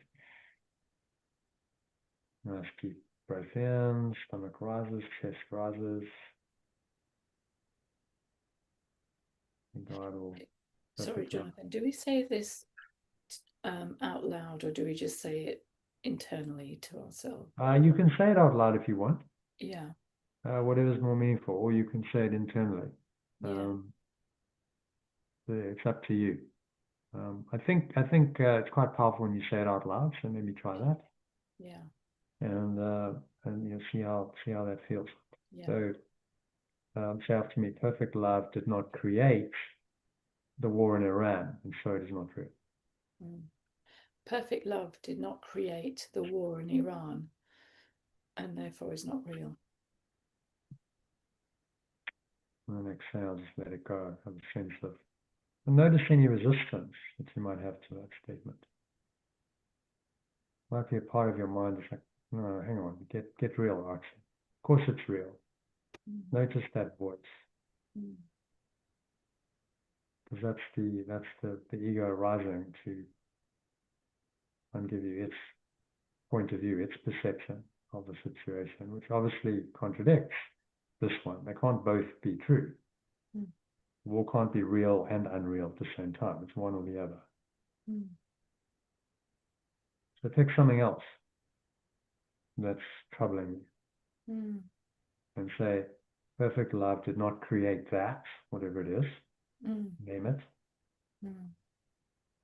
Nice deep breath in. Stomach rises. Chest rises. And God will... Sorry, Jonathan. Do we say this out loud, or do we just say it internally to ourselves? You can say it out loud if you want. Yeah. Whatever's more meaningful, or you can say it internally. Yeah. It's up to you. I think it's quite powerful when you say it out loud, so maybe try that. Yeah. and you'll see how that feels. Yeah. So say after me, perfect love did not create the war in Iran, and so it is not real. Perfect love did not create the war in Iran, and therefore is not real. And then exhale, just let it go. Have a sense of, and notice any resistance that you might have to that statement. Might be a part of your mind that's like, no, hang on, get real, Archie. Of course it's real. Notice that voice. Because that's the ego rising to and give you its point of view, its perception of the situation, which obviously contradicts this one. They can't both be true. War can't be real and unreal at the same time. It's one or the other. So pick something else that's troubling you and say, perfect love did not create that, whatever it is, name it,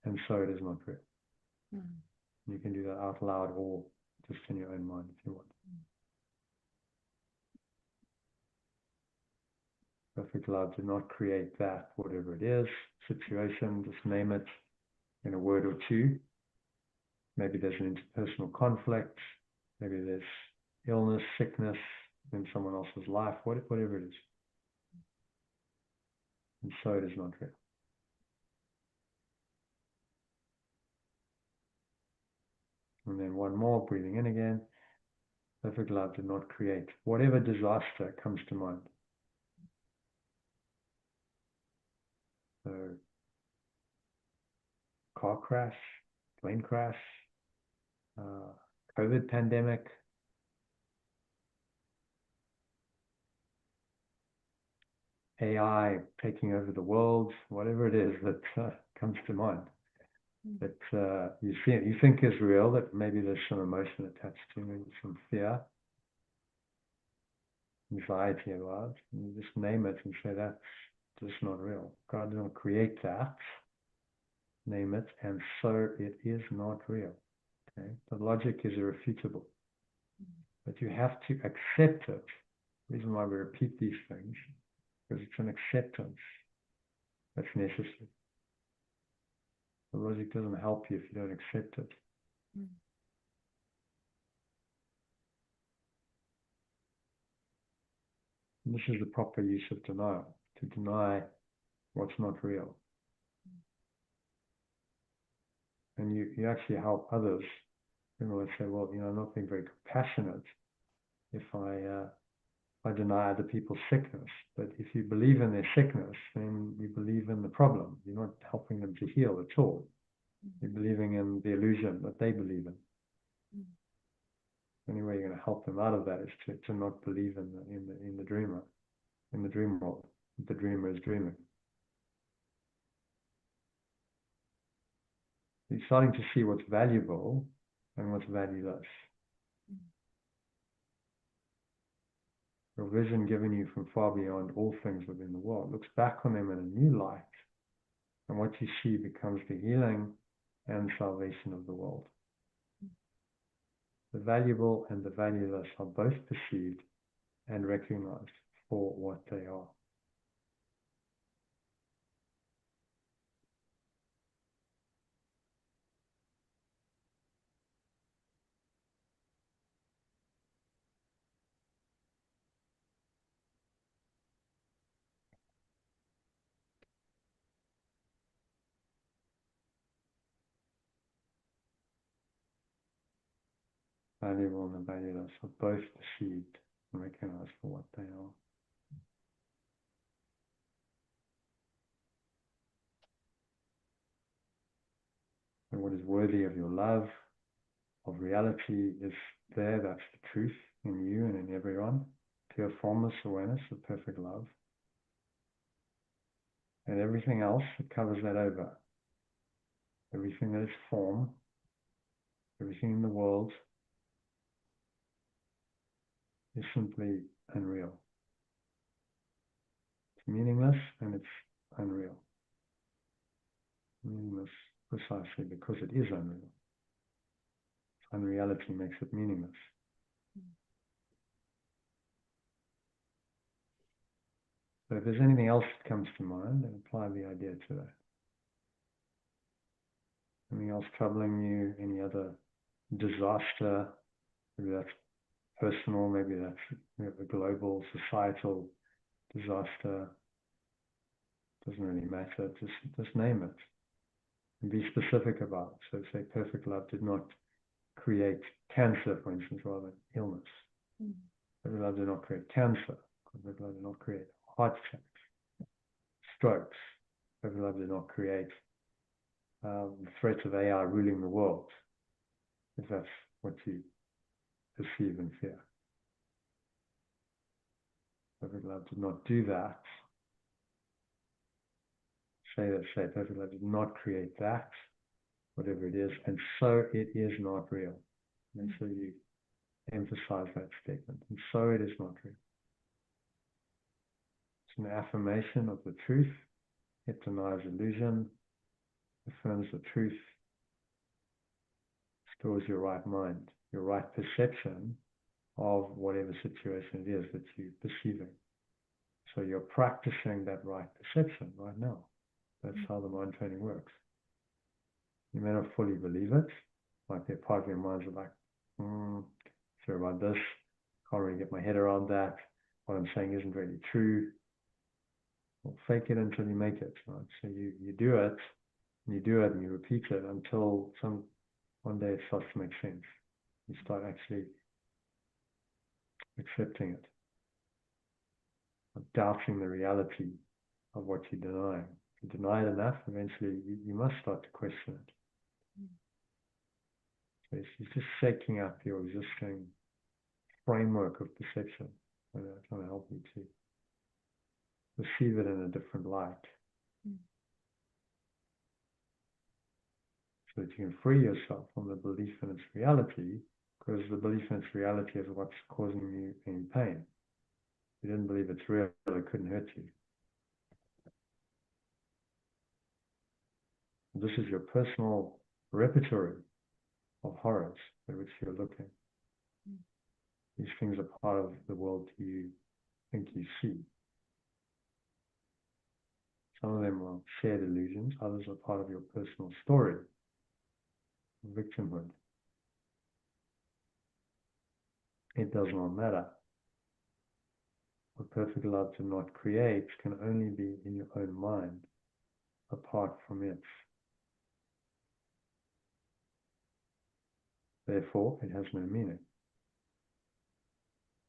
and so it is not real. You can do that out loud or just in your own mind if you want. Perfect love did not create that, whatever it is, situation, just name it in a word or two. Maybe there's an interpersonal conflict, maybe there's illness, sickness in someone else's life, whatever it is. And so it is not real. And then one more, breathing in again. Perfect love did not create whatever disaster comes to mind. So, car crash, plane crash, COVID pandemic, AI taking over the world, whatever it is that comes to mind. That you think is real, that maybe there's some emotion attached to, maybe some fear, anxiety about, and you just name it and say that's just not real. God didn't create that. Name it, and so it is not real. Okay, the logic is irrefutable, but you have to accept it. The reason why we repeat these things, because it's an acceptance that's necessary. The logic doesn't help you if you don't accept it. And this is the proper use of denial, to deny what's not real. And you actually help others. People will say, well, I'm not being very compassionate if I deny other people's sickness. But if you believe in their sickness, then you believe in the problem. You're not helping them to heal at all. You're believing in the illusion that they believe in. The only way you're going to help them out of that is to not believe in the dreamer, in the dream world. The dreamer is dreaming. You're starting to see what's valuable and what's valueless. Your vision given you from far beyond all things within the world looks back on them in a new light, and what you see becomes the healing and salvation of the world. The valuable and the valueless are both perceived and recognized for what they are. Valuable and the valueless are both perceived and recognized for what they are. And what is worthy of your love, of reality, is there. That's the truth in you and in everyone. Pure formless awareness of perfect love. And everything else that covers that over. Everything that is form, everything in the world is simply unreal. It's meaningless and it's unreal. Meaningless precisely because it is unreal. Unreality makes it meaningless. So if there's anything else that comes to mind, then apply the idea to that. Anything else troubling you? Any other disaster? Maybe that's personal, maybe that's a global, societal disaster. Doesn't really matter. Just name it and be specific about it. So say perfect love did not create cancer, for instance, rather than illness. Perfect love did not create cancer. Perfect love did not create heart attacks, strokes. Perfect love did not create the threat of AI ruling the world, if that's what you perceive and fear. Perfect love did not do that. Say perfect love did not create that, whatever it is, and so it is not real. And so you emphasize that statement, and so it is not real. It's an affirmation of the truth. It denies illusion, affirms the truth, stores your right mind, your right perception of whatever situation it is that you're perceiving. So you're practicing that right perception right now. That's how the mind training works. You may not fully believe it. Like a part of your mind's like, sure about this. Can't really get my head around that. What I'm saying isn't really true. Well, fake it until you make it. Right? So you do it, and you do it, and you repeat it until one day it starts to make sense. You start actually accepting it, doubting the reality of what you're denying. If you deny it enough, eventually you must start to question it. So it's just shaking up your existing framework of perception, trying to help you to perceive it in a different light. So that you can free yourself from the belief in its reality, because the belief in its reality is what's causing you any pain. If you didn't believe it's real, it couldn't hurt you. This is your personal repertory of horrors at which you're looking. These things are part of the world you think you see. Some of them are shared illusions, others are part of your personal story, victimhood. It does not matter. What perfect love did not create can only be in your own mind, apart from it. Therefore, it has no meaning.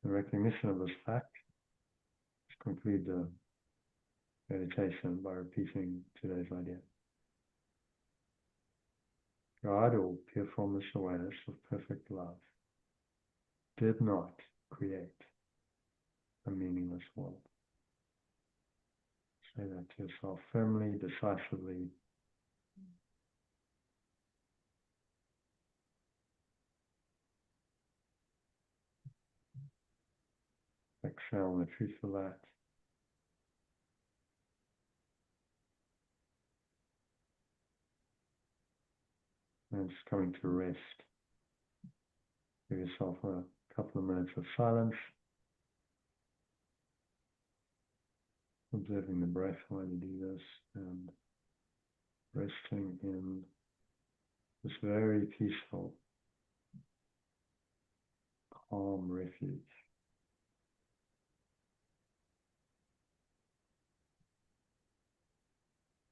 In recognition of this fact, let's conclude the meditation by repeating today's idea. God, or pure formless awareness of perfect love, did not create a meaningless world. Say that to yourself firmly, decisively. Exhale the truth of that. And just coming to rest. Give yourself a couple of minutes of silence. Observing the breath while you do this, and resting in this very peaceful, calm refuge.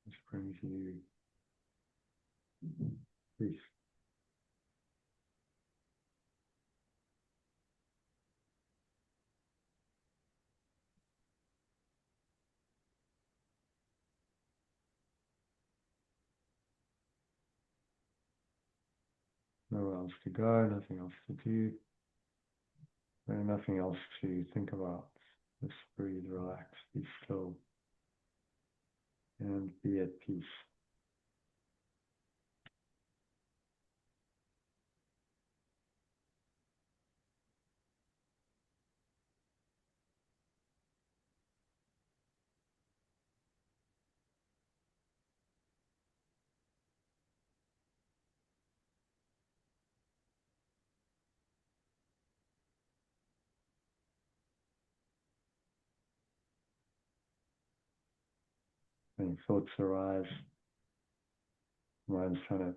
This brings you peace. Nowhere else to go, nothing else to do, and nothing else to think about. Just breathe, relax, be still, and be at peace. Any thoughts arise, mind's trying to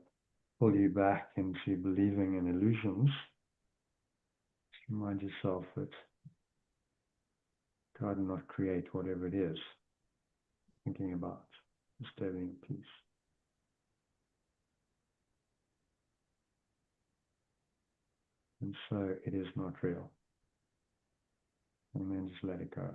pull you back into believing in illusions, just remind yourself that God did not create whatever it is thinking about, disturbing peace. And so it is not real. And then just let it go.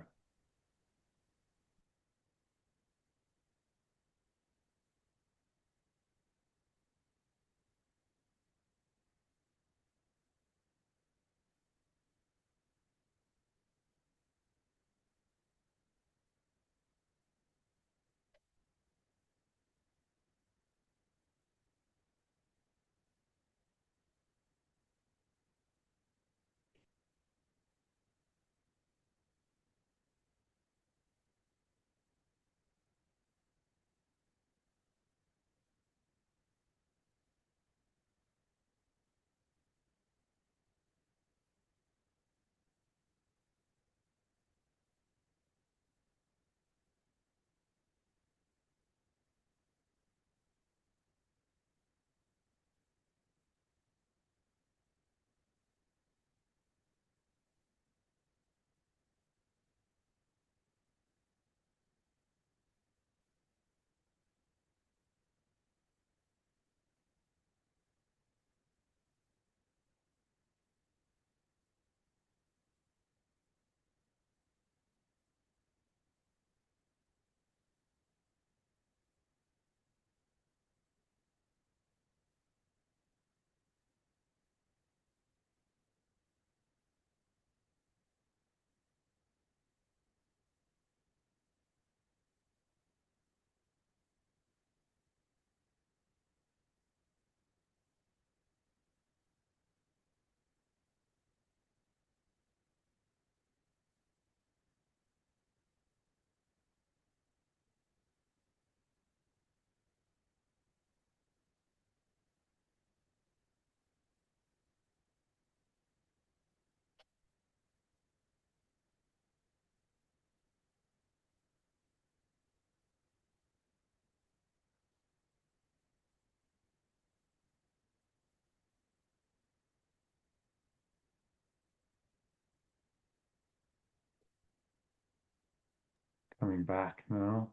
Coming back now.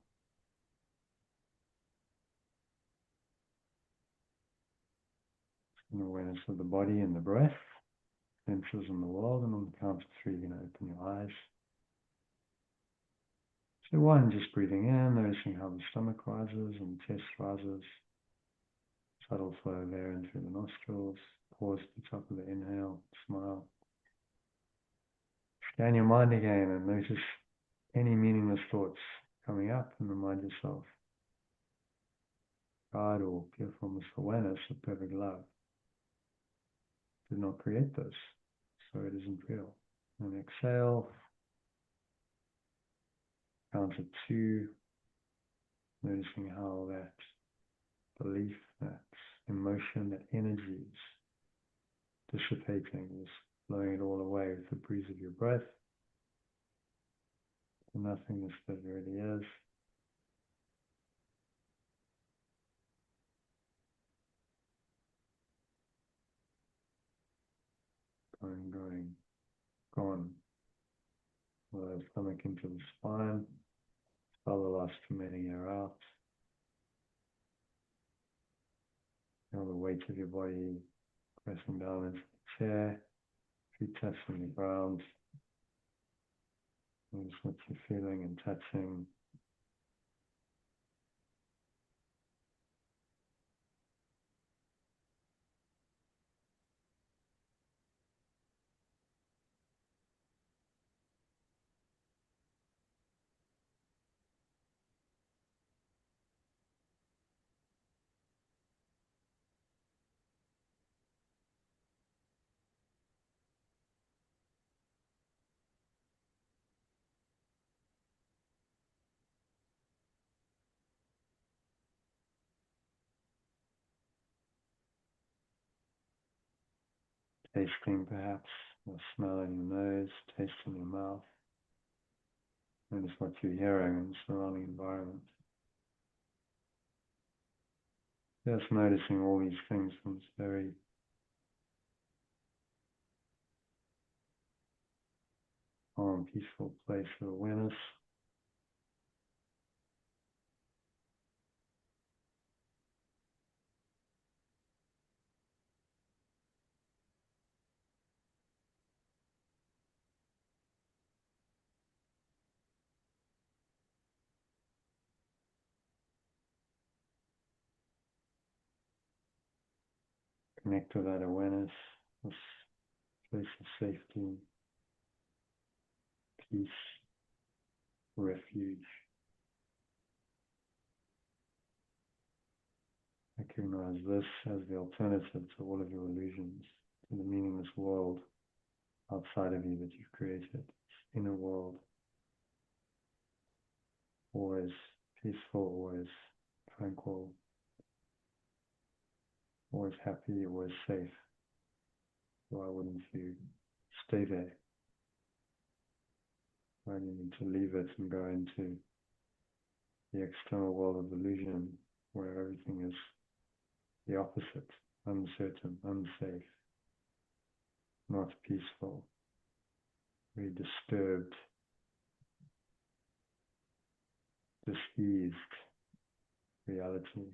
An awareness of the body and the breath, senses in the world, and on the count of three, you can open your eyes. So one, just breathing in, noticing how the stomach rises and the chest rises. Subtle flow of air in through the nostrils. Pause at the top of the inhale, smile. Scan your mind again and notice any meaningless thoughts coming up and remind yourself, God or pure formless awareness of perfect love did not create this, so it isn't real. And exhale, count to two, noticing how that belief, that emotion, that energy is dissipating, is blowing it all away with the breeze of your breath. The nothingness that really is. Going, gone. The stomach into the spine. Spell the last remaining air out. Feel the weight of your body pressing down into the chair. Feet touching the ground. Notice what you're feeling and touching. Tasting perhaps, or smell in your nose, taste in your mouth. Notice what you're hearing in the surrounding environment. Just noticing all these things from this very calm, peaceful place of awareness. Connect to that awareness, this place of safety, peace, refuge. Recognize this as the alternative to all of your illusions, to the meaningless world outside of you that you've created. This inner world, always peaceful, always tranquil, always happy, always safe. Why wouldn't you stay there? Why do you need to leave it and go into the external world of illusion where everything is the opposite, uncertain, unsafe, not peaceful, very disturbed, diseased reality.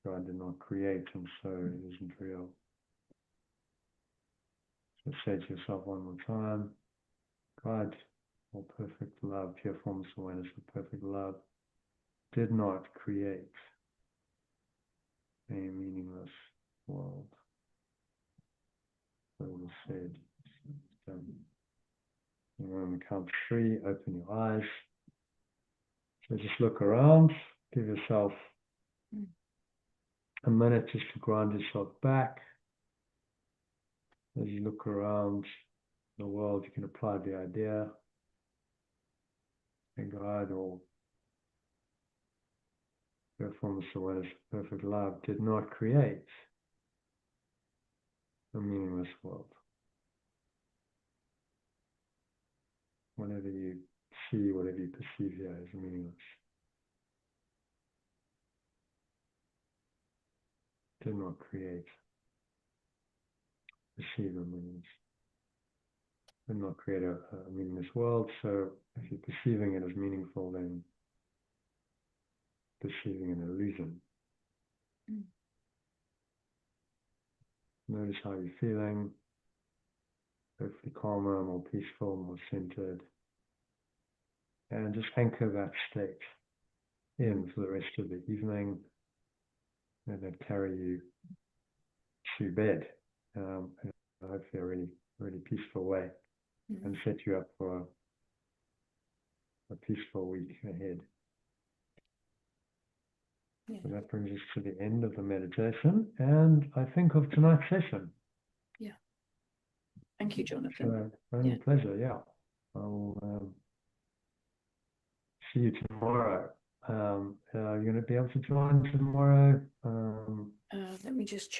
God did not create, and so it isn't real. So say to yourself one more time, God, or perfect love, pure formless awareness of perfect love, did not create a meaningless world. So it was said. And when we count 3, open your eyes. So just look around, give yourself a minute just to ground yourself back. As you look around the world, you can apply the idea that God or pure formless awareness, perfect love did not create a meaningless world. Whatever you see, whatever you perceive here is meaningless. Did not create, perceive a meaningless. Did not create a meaningless world. So if you're perceiving it as meaningful, then perceiving an illusion. Notice how you're feeling. Hopefully calmer, more peaceful, more centered. And just anchor that state in for the rest of the evening. And then carry you to bed in hopefully a really, really peaceful way. And set you up for a peaceful week ahead. Yeah. So that brings us to the end of the meditation and I think of tonight's session. Yeah. Thank you, Jonathan. So, only pleasure, yeah. I'll see you tomorrow. You're going to be able to join tomorrow? Let me just check.